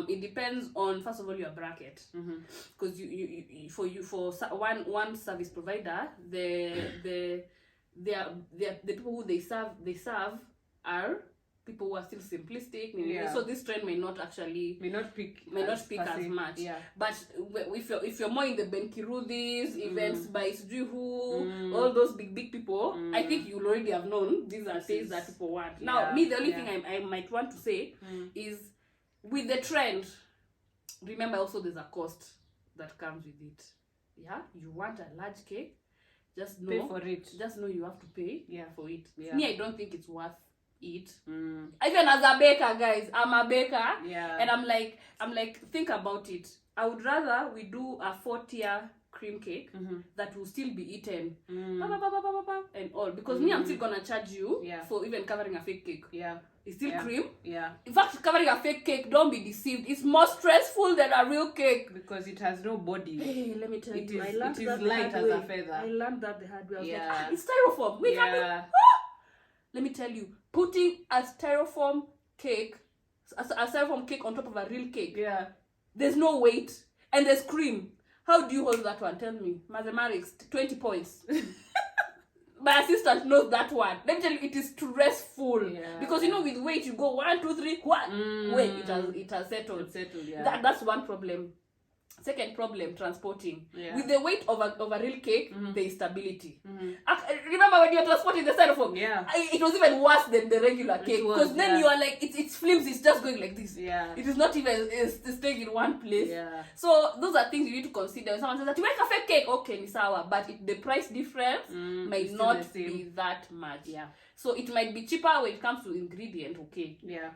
It depends on, first of all, your bracket, because for one service provider, the the people who they serve are people who are still simplistic. So this trend may not pick as much. Yeah. But if you're more in the Ben Kirudis, events by Sijui who, all those big people, I think you'll already have known these are things that people want. Now, me, the only thing I might want to say is, with the trend, remember also there's a cost that comes with it. Yeah, you want a large cake, just know, pay for it. Just know you have to pay for it. Yeah. Me, I don't think it's worth it. Even as a baker, guys, I'm a baker, and I'm like, think about it. I would rather we do a 4-tier cream cake that will still be eaten and all, because me, I'm still gonna charge you for even covering a fake cake. It's still cream. In fact, covering a fake cake, don't be deceived, it's more stressful than a real cake because it has no body. Hey, let me tell you, I learned that light as a feather. I learned that the hard way. I was like, it's styrofoam. Wait, let me tell you, putting a styrofoam cake on top of a real cake, there's no weight and there's cream. How do you hold that one? Tell me. Mathematics, 20 points. My assistant knows that one. Let me tell you, it is stressful. Because with weight, you go 1, 2, 3, 1. Wait, it has settled. It's settled, That's one problem. Second problem, transporting. With the weight of a real cake, there is stability. Remember when you're transporting the styrofoam? It was even worse than the regular cake. Because then you are like, it's flimsy, it's just going like this. It is not even staying in one place. So those are things you need to consider. When someone says that you make a fake cake, okay, ni sawa, but the price difference might not be that much. So it might be cheaper when it comes to ingredient,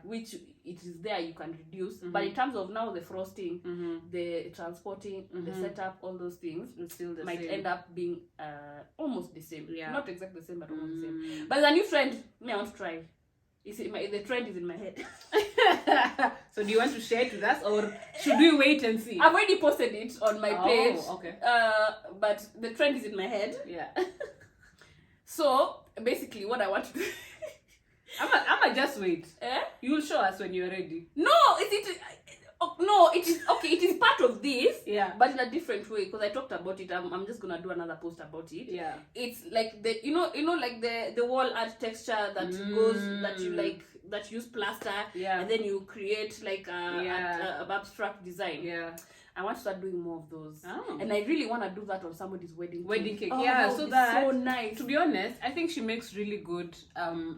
which it is there, you can reduce. But in terms of now the frosting, the transporting, the setup, all those things might end up being almost the same. Not exactly the same, but almost the same. But the new trend, I want to try. The trend is in my head. So do you want to share it with us, or should we wait and see? I've already posted it on my page. Okay. But the trend is in my head. So basically, what I want to do, I'ma just wait. You'll show us when you're ready. No, it is okay. It is part of this, but in a different way. Because I talked about it. I'm just gonna do another post about it. It's like the like the wall art texture that goes that you like, that you use plaster, and then you create like a abstract design. I want to start doing more of those. And I really want to do that on somebody's wedding cake. So that's so nice. To be honest, I think she makes really good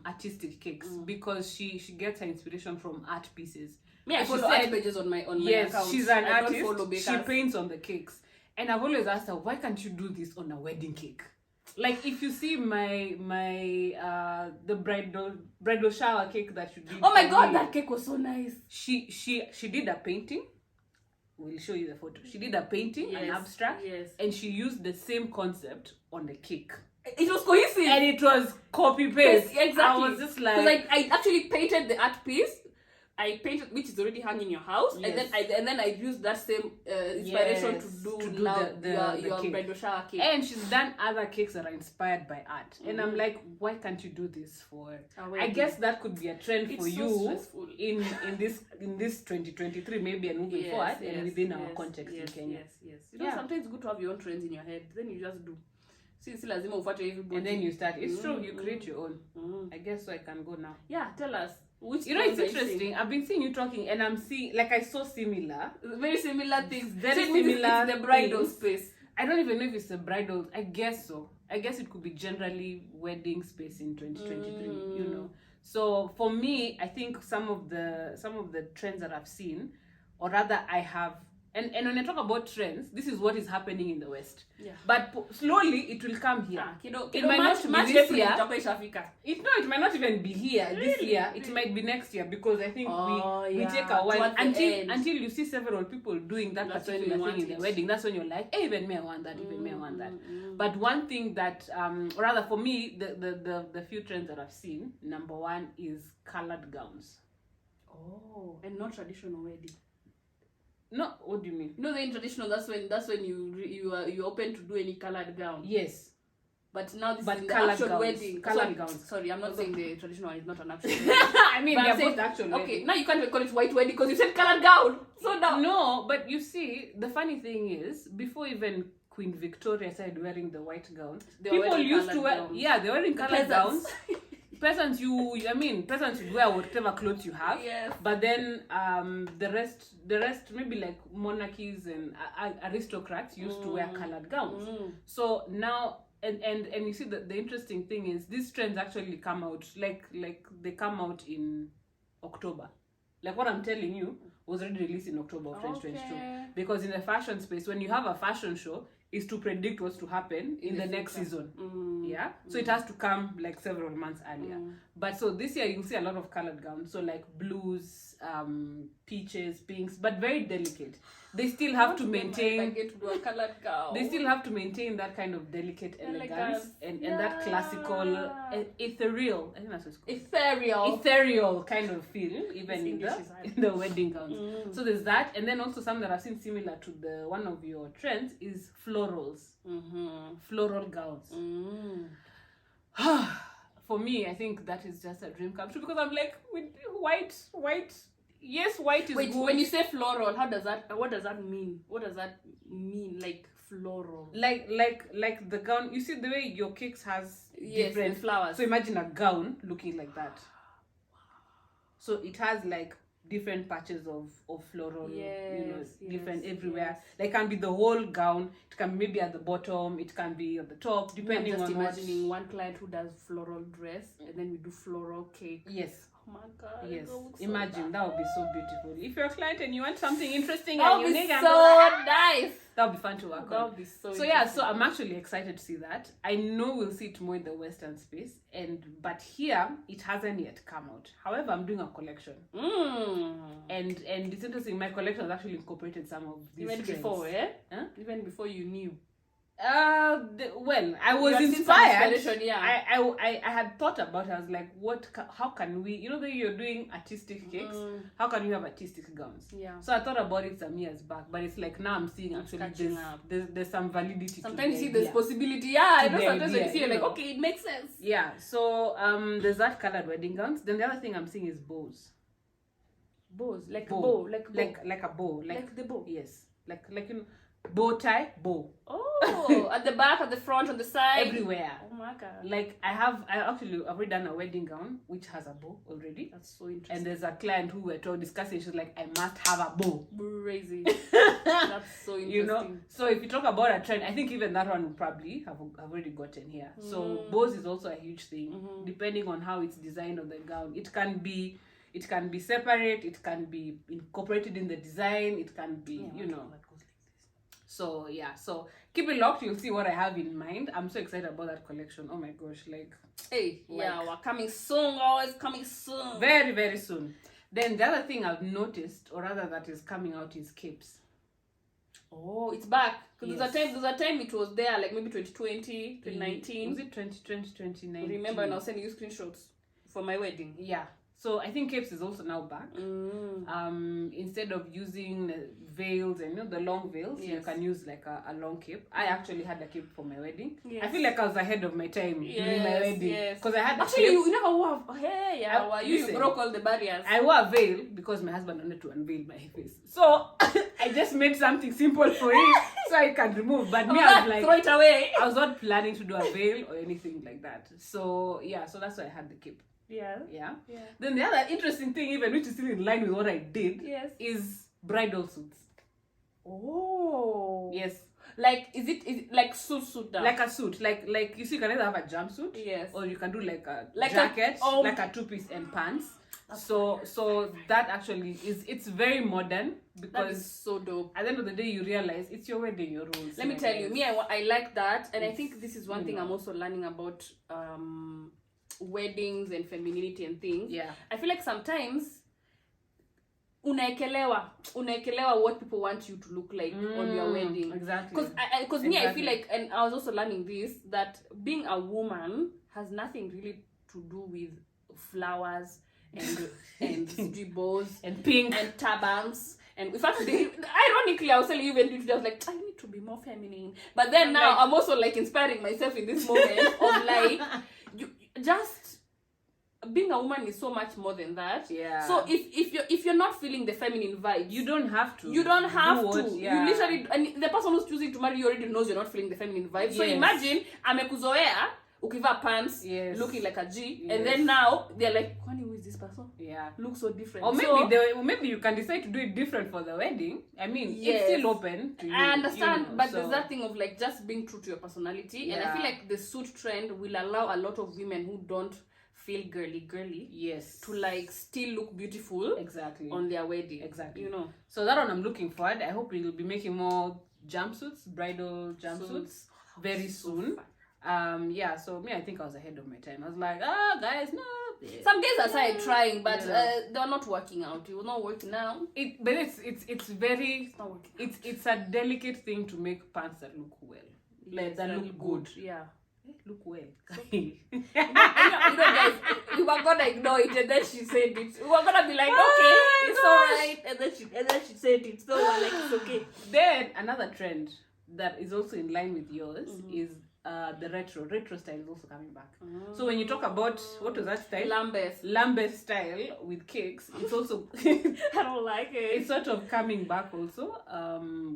artistic cakes because she gets her inspiration from art pieces. I follow art pages on my account. She's an artist. She paints on the cakes. And I've always asked her, why can't you do this on a wedding cake? Like, if you see my the bridal shower cake that you did. Oh my god, that cake was so nice. She did a painting. We'll show you the photo. She did a painting, an abstract, and she used the same concept on the cake. It was cohesive. And it was copy-paste. Exactly. I was just like... Because I actually painted the art piece. I painted, which is already hung in your house, and then I used that same inspiration to do now your bridal shower cake. And she's done other cakes that are inspired by art, and I'm like, why can't you do this for? I guess that could be a trend for you in this 2023 maybe, and moving forward, and within our context in Kenya. Sometimes it's good to have your own trends in your head. Then you just do. And then you start. It's true. You create your own. I guess so. I can go now. Yeah, tell us. It's interesting. I've been seeing you talking, and I'm seeing, like, I saw very similar things. Very similar. It's the bridal space. I don't even know if it's a bridal. I guess so. I guess it could be generally wedding space in 2023. So for me, I think some of the trends that I've seen, or rather I have. And when I talk about trends, this is what is happening in the West. But slowly it will come here. It might not be this year. It might not even be here this year. It might be next year, because I think we take a while until you see several people doing that particular thing in the wedding. That's when you're like, hey, even me I want that, even me I want that. But one thing that rather for me, the few trends that I've seen, number one is colored gowns. And not traditional wedding. No, what do you mean? No, in traditional, that's when you open to do any colored gown. Yes. But now this is the actual wedding. Colored gowns. Sorry, I'm not saying the traditional one is not an actual wedding. I mean, they're both actual wedding. Okay, now you can't even call it white wedding because you said colored gown. So now. No, but you see, the funny thing is, before even Queen Victoria started wearing the white gown, They were people wearing used to coloured wear, gowns. yeah, they're wearing colored Peasants. gowns. Peasants would wear whatever clothes you have. Yes. But then the rest, maybe like monarchies and aristocrats used to wear colored gowns. So now, and you see that the interesting thing is these trends actually come out like they come out in October. Like what I'm telling you was already released in October of 2022. Because in the fashion space, when you have a fashion show, is to predict what's to happen in the next season. Yeah, so it has to come like several months earlier. But so this year you'll see a lot of colored gowns, so like blues, peaches, pinks, but very delicate. They still have to maintain. I get to do a colored gown. They still have to maintain that kind of delicate elegance and that classical, ethereal. I think that's what it's called. Ethereal kind of feel, even in the wedding gowns. So there's that, and then also some that I've seen similar to the one of your trends is florals, floral gowns. For me, I think that is just a dream come true because I'm like, with white. Yes, white is good. When you say floral, what does that mean? What does that mean? Like floral? Like the gown. You see the way your cakes has different flowers. So imagine a gown looking like that. So it has like different patches of floral, different everywhere. Like it can be the whole gown. It can be maybe at the bottom. It can be at the top, depending on. I'm just imagining one client who does floral dress, and then we do floral cake. Yes. Oh my God. Yes. Imagine that would be so beautiful. If you're a client and you want something interesting that and would unique, be so nice. That would be fun to work on. That would be so yeah, so I'm actually excited to see that. I know we'll see it more in the Western space, but here it hasn't yet come out. However, I'm doing a collection, and it's interesting. My collection has actually incorporated some of these even trends. before, even before you knew. Well, I was inspired. I had thought about it. I was like, how can we, that you're doing artistic cakes, how can you have artistic gowns? Yeah. So I thought about it some years back, but it's like now I'm seeing actually there's some validity. Sometimes you see there's possibility. Yeah, I know sometimes when you see you're like, okay, it makes sense. Yeah. So there's that colored wedding gowns. Then the other thing I'm seeing is bows. Bows, like a bow. Like a bow. Like the bow. Yes. Like bow tie, bow. Oh, at the back, at the front, on the side, everywhere. Oh my God! Like I've already done a wedding gown which has a bow already. That's so interesting. And there's a client who we're discussing. She's like, I must have a bow. Crazy. That's so interesting. So if you talk about a trend, I think even that one would probably have already gotten here. So bows is also a huge thing, depending on how it's designed on the gown. It can be separate. It can be incorporated in the design. It can be, So yeah, so keep it locked. You'll see what I have in mind. I'm so excited about that collection. Oh my gosh, we're coming soon, guys. Coming soon. Very, very soon. Then the other thing I've noticed, or rather that is coming out, is capes. Oh, it's back. Because there's a time it was there, like maybe 2020, 2019. Was it 2020, 2019? Remember when I was sending you screenshots for my wedding? Yeah. So I think capes is also now back. Instead of using veils and the long veils, you can use like a long cape. I actually had a cape for my wedding. Yes. I feel like I was ahead of my time during my wedding because I had a actually cape. You never wore. You broke all the barriers. I wore a veil because my husband wanted to unveil my face. So I just made something simple for him so I can remove. But me, I was like, throw it away. I was not planning to do a veil or anything like that. So yeah, so that's why I had the cape. Yeah. Then the other interesting thing, even which is still in line with what I did, is bridal suits. Oh. Yes. Like is it like suit down? Like a suit, like you see, you can either have a jumpsuit, or you can do like a jacket, like a two-piece and pants. So that actually it's very modern because that is so dope. At the end of the day, you realize it's your wedding, your rules. Let me tell you, I like that, and I think this is one thing I'm also learning about weddings and femininity and things. Yeah, I feel like sometimes unaekelewa what people want you to look like on your wedding. Exactly. Because me, I feel like, and I was also learning this, that being a woman has nothing really to do with flowers and bows and pink and turbans. And in fact, ironically, I was telling you when I was like, I need to be more feminine. But then now I'm also like inspiring myself in this moment of like, you just being a woman is so much more than that. Yeah. So if you're not feeling the feminine vibes, you don't have to. You don't have to. Yeah. You literally, and the person who's choosing to marry you already knows you're not feeling the feminine vibes. So imagine amekuzoea ukiva pants, looking like a G, and then now they're like, who is this person? Yeah, looks so different. Or maybe you can decide to do it different for the wedding. I mean, it's still open to you. I understand, but there's that thing of like just being true to your personality, and I feel like the suit trend will allow a lot of women who don't feel girly to like still look beautiful on their wedding. So that one I'm looking forward. I hope we'll be making more jumpsuits, bridal jumpsuits very soon. So me, I think I was ahead of my time. I was like, guys, no. Some days I started trying, but they're not working out. It was not working out. But it's very, it's a delicate thing to make pants that look well, like that look good. Yeah. Look well. you know, guys, we were gonna ignore it, and then she said it. We were gonna be like, okay, it's alright, and then she said it. So we're like, it's okay. Then another trend that is also in line with yours is the retro style is also coming back. So when you talk about what was that style? Lambeth style with cakes, it's also I don't like it. It's sort of coming back also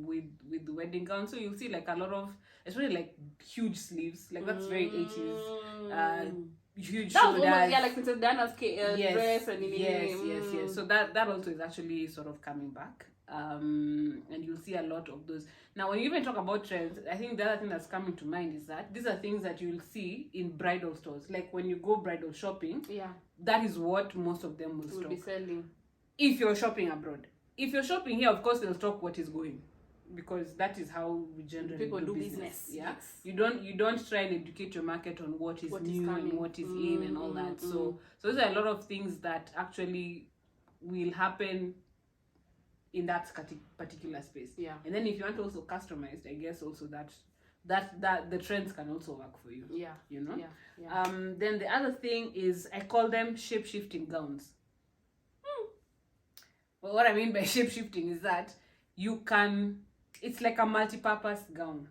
with the wedding gown. So you'll see like a lot of, especially like huge sleeves, like that's very 80s. Huge shoulders. Like Princess Diana's dress and yes. So that also is actually sort of coming back. And you'll see a lot of those. Now, when you even talk about trends, I think the other thing that's coming to mind is that these are things that you'll see in bridal stores. Like when you go bridal shopping, that is what most of them will be selling. If you're shopping abroad. If you're shopping here, of course, they'll stock what is going. Because that is how we generally people do business. Yeah, you don't try and educate your market on what is new and what is in and all that. So those are a lot of things that actually will happen in that particular space. Yeah. And then if you want also customized, I guess also that the trends can also work for you. Yeah. You know? Yeah. Then the other thing is I call them shape-shifting gowns. Well, what I mean by shape-shifting is that it's like a multi-purpose gown.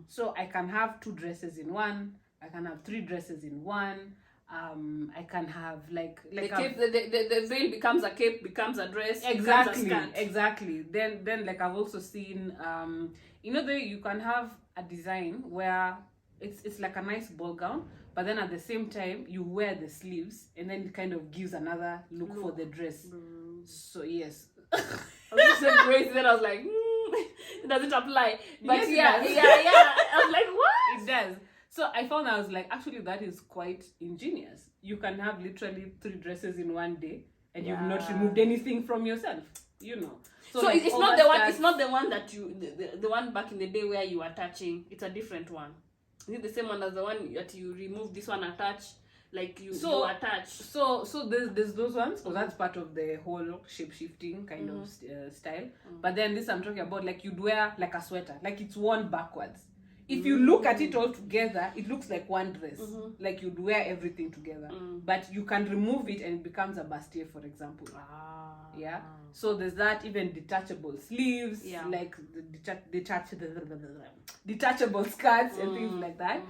So I can have 2 dresses in one, I can have 3 dresses in one. I can have like the cape, the veil becomes a cape, becomes a dress, exactly. Then like I've also seen you can have a design where it's like a nice ball gown, but then at the same time you wear the sleeves and then it kind of gives another look for the dress. So yes. I was just embracing it. I was like, it doesn't apply. But yes, I was like, what? It does. So I found I was like, actually, that is quite ingenious. You can have literally 3 dresses in one day, and you've not removed anything from yourself. You know. So like it's not the one. It's not the one that you the one back in the day where you are attaching. It's a different one. Is it the same one as the one that you remove this one attach? Like you attach. So there's those ones because that's part of the whole shape shifting kind of style. But then this I'm talking about, like you'd wear like a sweater, like it's worn backwards. If you look at it all together, it looks like one dress. Like you'd wear everything together. But you can remove it and it becomes a bustier, for example. Yeah. So there's that, even detachable sleeves, like the detachable skirts and things like that.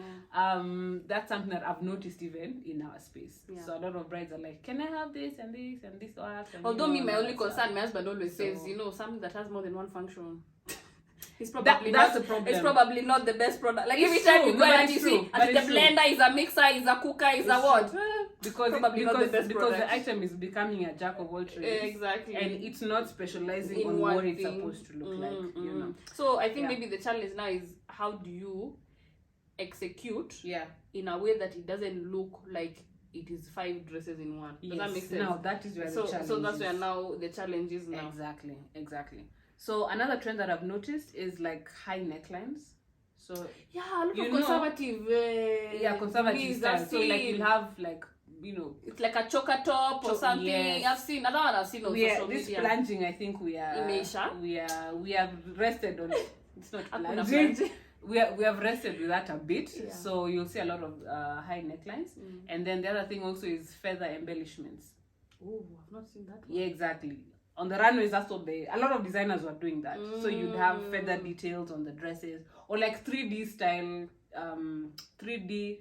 That's something that I've noticed even in our space. So a lot of brides are like, can I have this and this and this or that? Although my only concern, my husband always says, something that has more than one function. It's probably that's the problem. It's probably not the best product. Like every time you go and you see, the blender is a mixer, is a cooker, is a what? Because not the best because the item is becoming a jack of all trades. Exactly. And it's not specializing on what it's supposed to look like. You know. So I think maybe the challenge now is how do you execute in a way that it doesn't look like it is 5 dresses in one. Does that make sense? Now that is where the challenge is. So that's where now the challenge is now. Exactly. So another trend that I've noticed is like high necklines. So a lot of conservative. Conservative style. So like you'll have like it's like a choker top or something. Yes. I've seen on social media. This plunging, I think we have rested on it. It's not plunging. we have rested with that a bit. So you'll see a lot of high necklines. And then the other thing also is feather embellishments. Oh, I've not seen that one. Yeah, exactly. On the runways, that's what a lot of designers were doing that. So you'd have feather details on the dresses, or like 3D style, 3D,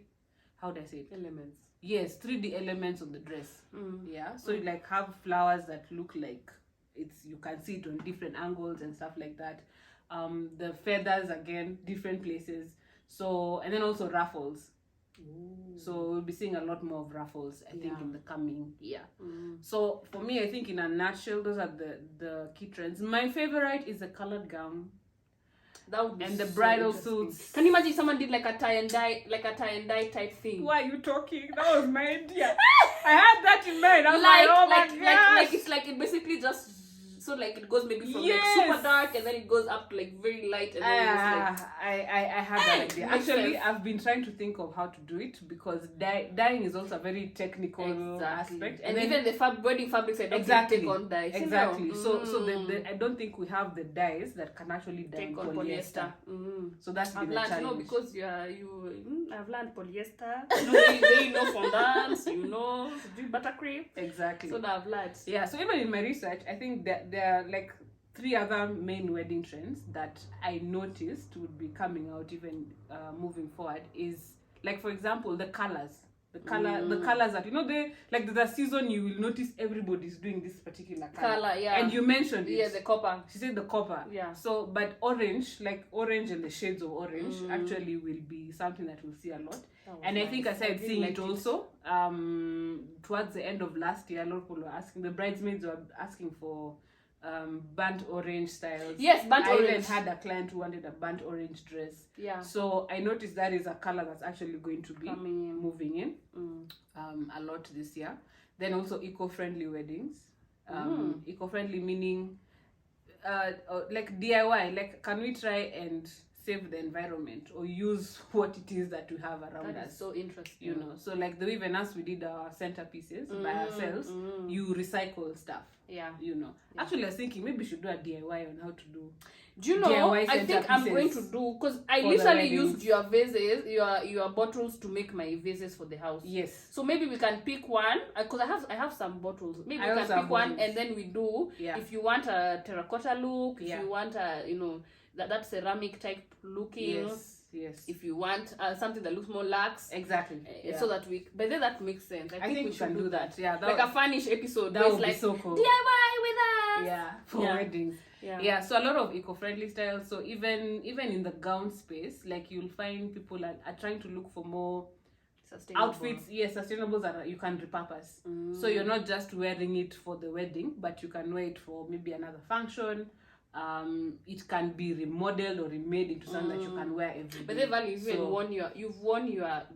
how do I say it? Elements. Yes, 3D elements on the dress. Yeah, so you like have flowers that look like you can see it on different angles and stuff like that. The feathers, again, different places. So, and then also ruffles. Ooh. So we'll be seeing a lot more of ruffles, I think, in the coming year. So for me, I think in a nutshell, those are the key trends. My favorite is the colored gown. That would be and the bridal suits. Can you imagine if someone did like a tie and dye type thing? Why are you talking? That was my idea. I had that in mind. I was like, oh my gosh. Like it's like it basically just so like it goes maybe from like super dark and then it goes up to like very light and then it's like I had that idea. Actually, I've been trying to think of how to do it because dyeing is also a very technical aspect. And then, even the wedding fabrics I don't take on dyes. Exactly. So I don't think we have the dyes that can actually dye take on polyester. So that's been a challenge. Because I've learned polyester. They know fondants, do buttercream. Exactly. So that I've learned. Yeah. So even in my research, I think that there are like 3 other main wedding trends that I noticed would be coming out even moving forward is like, for example, the colors. The colors that they like the season you will notice everybody's doing this particular color. And you mentioned it. Yeah, the copper. She said the copper. Yeah. So but orange and the shades of orange actually will be something that we'll see a lot. And nice. I think I started seeing it also towards the end of last year. A lot of people were asking, the bridesmaids were asking for burnt orange styles. Yes, burnt orange. I even had a client who wanted a burnt orange dress. Yeah. So I noticed that is a color that's actually going to be moving in a lot this year. Then also eco-friendly weddings. Eco-friendly meaning like DIY. Like, can we try and save the environment or use what it is that we have around us? That is so interesting. So like the way even us we did our centerpieces by ourselves, you recycle stuff. Yeah. Actually I was thinking maybe we should do a DIY on how to do. Do you know? DIY I think I'm going to do because I literally used your vases, your bottles to make my vases for the house. Yes. So maybe we can pick one because I have some bottles. Maybe we can pick one and then we do. Yeah. If you want a terracotta look, if you want a that ceramic type looking. Yes. If you want something that looks more lax, exactly. So that but then that makes sense. I think we should do that. Yeah, like a funish episode. That would be so cool. DIY with us. Yeah, for weddings. Yeah. So a lot of eco-friendly styles. So even in the gown space, like you'll find people are trying to look for more sustainable outfits. Yes, sustainable that you can repurpose. So you're not just wearing it for the wedding, but you can wear it for maybe another function. It can be remodeled or remade into something that you can wear every day. But the value you've worn your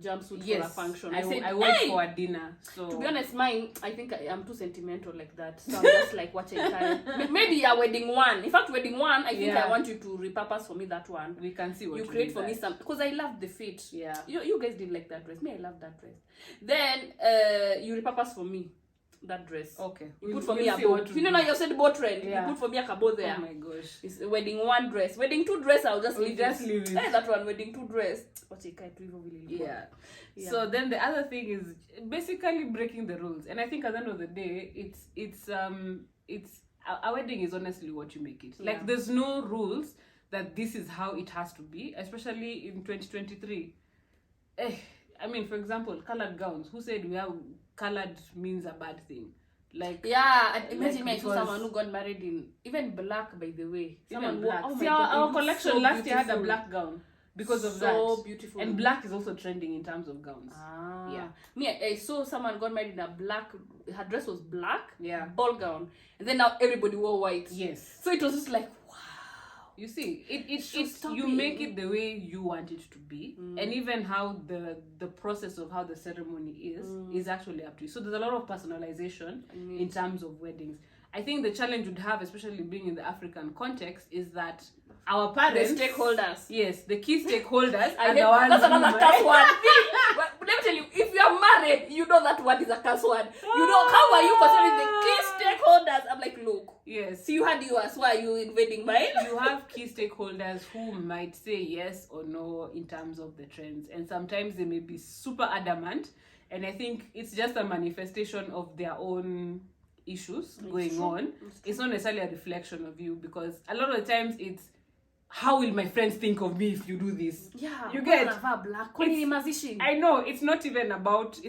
jumpsuit for a function. I went for a dinner. So to be honest, mine, I think I'm too sentimental like that. So I'm just like watching time. Maybe a wedding one. In fact, wedding one, I think I want you to repurpose for me that one. We can see what you create for me some because I love the fit. Yeah. You guys didn't like that dress. Me, I love that dress. Then you repurpose for me that dress. Okay. You put for me a bow. You said bow trend. You put for me a cabo there. Oh my gosh. It's wedding one dress. Wedding two dress, I'll just leave it. Hey, that one, wedding two dress. Yeah. So then the other thing is basically breaking the rules. And I think at the end of the day, it's a wedding is honestly what you make it. Yeah. Like there's no rules that this is how it has to be, especially in 2023. I mean, for example, colored gowns. Who said we have colored means a bad thing? Like imagine I saw someone who got married in even black, by the way. Someone black. See, our collection so last year had a black gown because of that. So beautiful. And black is also trending in terms of gowns. Yeah. Me, I saw someone got married in a black. Her dress was black. Yeah. Ball gown, and then now everybody wore white. Yes. So it was just like. You see, you make it the way you want it to be, and even how the process of how the ceremony is actually up to you. So there's a lot of personalization in terms of weddings. I think the challenge would have, especially being in the African context, is that our parents, the stakeholders, yes, the key stakeholders, are the ones. That's another curse word. Let me tell you, if you are married, you know that word is a curse word. You know how are you considering the key stakeholders? I'm like, look, yes. So you had yours. Why are you invading mine? You have key stakeholders who might say yes or no in terms of the trends, and sometimes they may be super adamant. And I think it's just a manifestation of their own issues going on. It's not necessarily a reflection of you, because a lot of the times it's how will my friends think of me if you do this? Yeah, you get I know it's not even about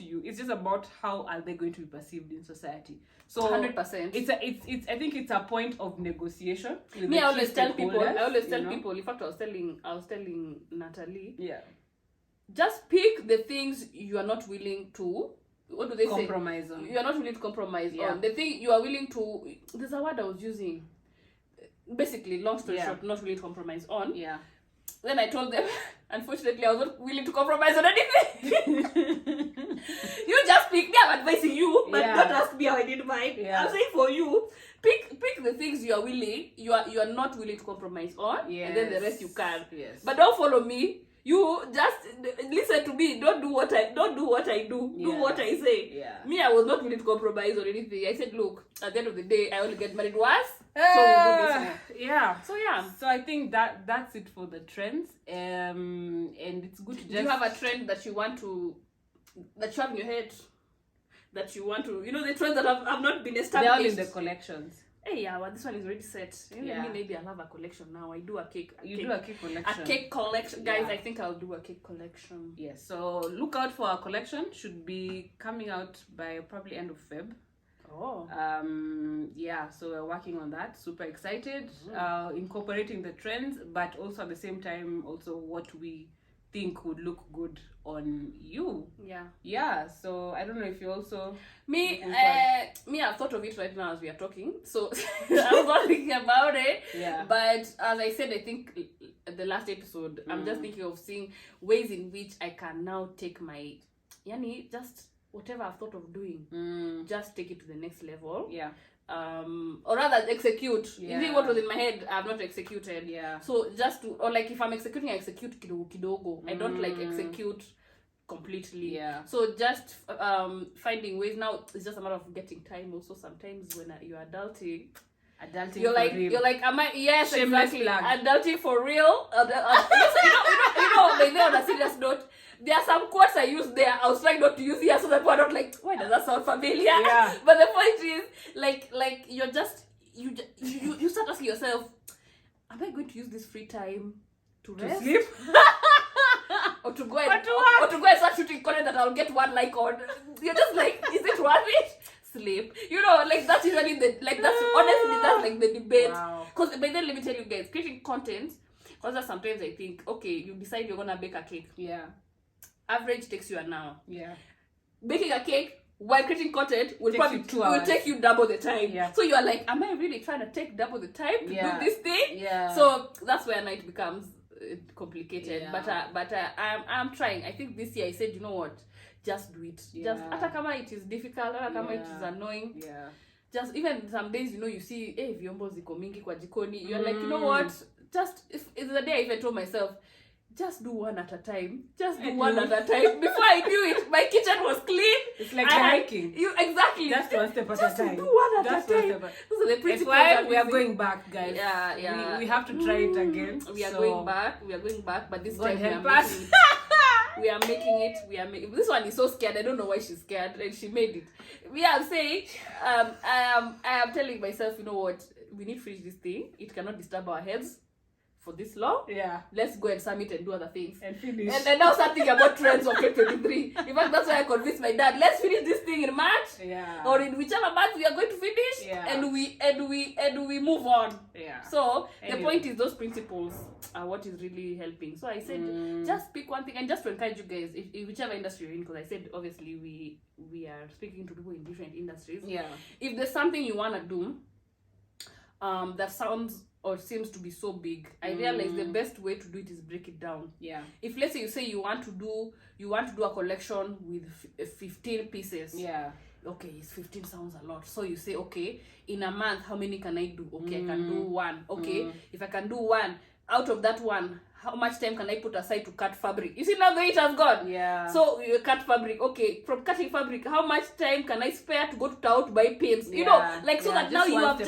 you. It's just about how are they going to be perceived in society. So 100%. It's I think it's a point of negotiation. Me, I always tell people. In fact, I was telling Natalie. Yeah. Just pick the things you are not willing to. What do they compromise say? On. You are not willing to compromise on. The thing you are willing to. There's a word I was using. Basically, long story short, not willing to compromise on. Yeah. Then I told them, unfortunately, I was not willing to compromise on anything. You just pick me. I'm advising you, but don't ask me how I did mine. Yeah. I'm saying for you, pick the things you are not willing to compromise on, and then the rest you can. Yes. But don't follow me. You just listen to me. Don't do what I do. Do what I say. Yeah. Me, I was not willing to compromise on anything. I said, look, at the end of the day, I only get married once. So we'll do this now. Yeah. So yeah. So I think that's it for the trends. And it's good to just. Do you have a trend that you want to, that you have in your head, that you want to, the trends that have not been established? They're all in the collections. Hey, yeah, well, this one is already set. Maybe I'll have a collection now. I do a cake. Do a cake collection. A cake collection. Guys, I think I'll do a cake collection. Yes, so look out for our collection. Should be coming out by probably end of Feb. Oh. So we're working on that. Super excited. Incorporating the trends, but also at the same time, also what we think would look good on you. Yeah. So I don't know if you also I've thought of it right now as we are talking. So I'm not thinking about it. Yeah. But as I said, I think the last episode, I'm just thinking of seeing ways in which I can now take my just whatever I've thought of doing, just take it to the next level. Yeah. Or rather execute. Even what was in my head, I've not executed. Yeah. So just to, or like if I'm executing, I execute kidogo. I don't like execute completely. Yeah. So just finding ways. Now it's just a matter of getting time. Also sometimes when you're adulting you're like am I? Yes, shameless exactly. plug. Adulting for real. Like on a serious note, there are some quotes I use there. I was trying not to use here so that people are not like, why does that sound familiar? Yeah. But the point is, like you're just you start asking yourself, am I going to use this free time to rest? To sleep? or to go and start shooting content that I'll get one like on? You're just like, is it worth it? Sleep. Like that's usually that's the debate. Because by then, let me tell you guys, creating content, because sometimes I think, okay, you decide you're gonna bake a cake. Yeah. Average takes you an hour. Yeah. Baking a cake while creating content will take you double the time. Yeah. So you are like, am I really trying to take double the time to do this thing? Yeah. So that's where night becomes complicated. Yeah. But I'm trying. I think this year I said, you know what? Just do it. Yeah. Just hata kama it is difficult, hata kama it is annoying. Yeah. Just even some days, you see, vyombo ziko mingi kwa jikoni. You're like, you know what? Just if the day I even told myself, just do one at a time. Just do one at a time. Before I knew it, my kitchen was clean. It's like hiking. Exactly. Just one step at a time. Just do one at a time. Those are the principles. That's why we are going back, guys. Yeah. We have to try it again. We are going back. But this time we are making it. This one is so scared. I don't know why she's scared, and she made it. I'm saying, I am telling myself, you know what? We need to finish this thing. It cannot disturb our heads for this long. Yeah. Let's go and summit and do other things. And finish. And now start thinking about trends of 2023. In fact, that's why I convinced my dad, let's finish this thing in March. Yeah. Or in whichever month we are going to finish. Yeah. And we move on. Yeah. So the point is those principles are what is really helping. So I said just pick one thing, and just to encourage you guys, if whichever industry you're in, because I said obviously we are speaking to people in different industries. Yeah. If there's something you wanna do, that sounds or seems to be so big, I realize the best way to do it is break it down. Yeah. If let's say you want to do a collection with 15 pieces. Yeah. Okay, 15 sounds a lot. So you say, okay, in a month, how many can I do? Okay, I can do one. Okay, if I can do one, out of that one, how much time can I put aside to cut fabric? You see, now the weight has gone. Yeah. So you cut fabric. Okay, from cutting fabric, how much time can I spare to go to town to buy pins? So that now you have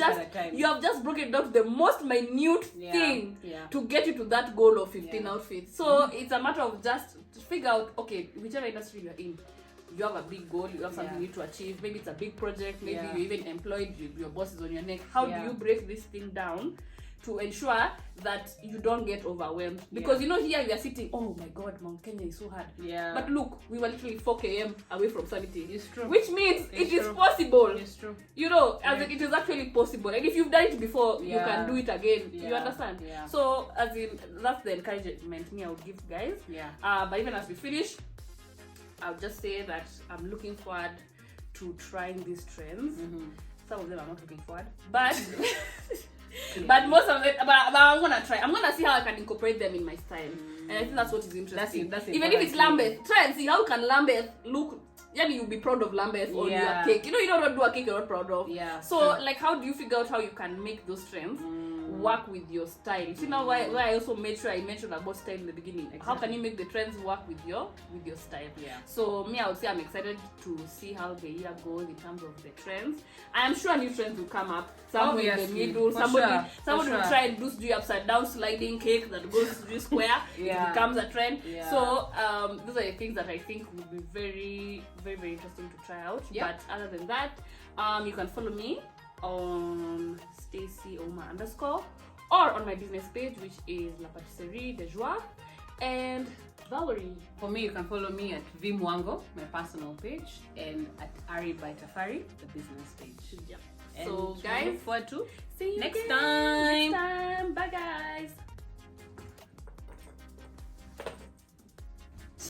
just broken it down to the most minute thing to get you to that goal of 15 outfits. So it's a matter of just figure out, okay, whichever industry you're in, you have a big goal, you have something you need to achieve. Maybe it's a big project, maybe you're even employed, your boss is on your neck. How do you break this thing down to ensure that you don't get overwhelmed. Because you know, here we are sitting, oh my god, Mount Kenya is so hard. Yeah. But look, we were literally 4 km away from sanity. It's true. Which means it is possible. It's true. You know, as in, it is actually possible. And if you've done it before, you can do it again. You understand? Yeah. So, as in, that's the encouragement I would give guys. Yeah. But even as we finish, I'll just say that I'm looking forward to trying these trends. Some of them I'm not looking forward, but but most of it. But I'm gonna try. I'm gonna see how I can incorporate them in my style, and I think that's what is interesting. That's even if it's Lambeth, try and see how can Lambeth look. Yeah, you'll be proud of Lambeth on your cake. You know, you don't do a cake you're not proud of. Yeah. So, like, how do you figure out how you can make those trends work with your style? See now why I also made sure I mentioned about style in the beginning. Exactly. How can you make the trends work with your style? Yeah. So me, I would say I'm excited to see how the year goes in terms of the trends. I am sure new trends will come up. Somewhere in the middle. Somebody will try and do upside down sliding cake that goes to square. It becomes a trend. Yeah. So those are the things that I think would be very, very, very interesting to try out. But other than that, you can follow me on StaceyOma_ or on my business page, which is La Patisserie de Joie. And Valerie, for me, you can follow me at Vimwango, my personal page, and at Ari by Tafari, the business page. Yeah. So guys, look forward to see you next time.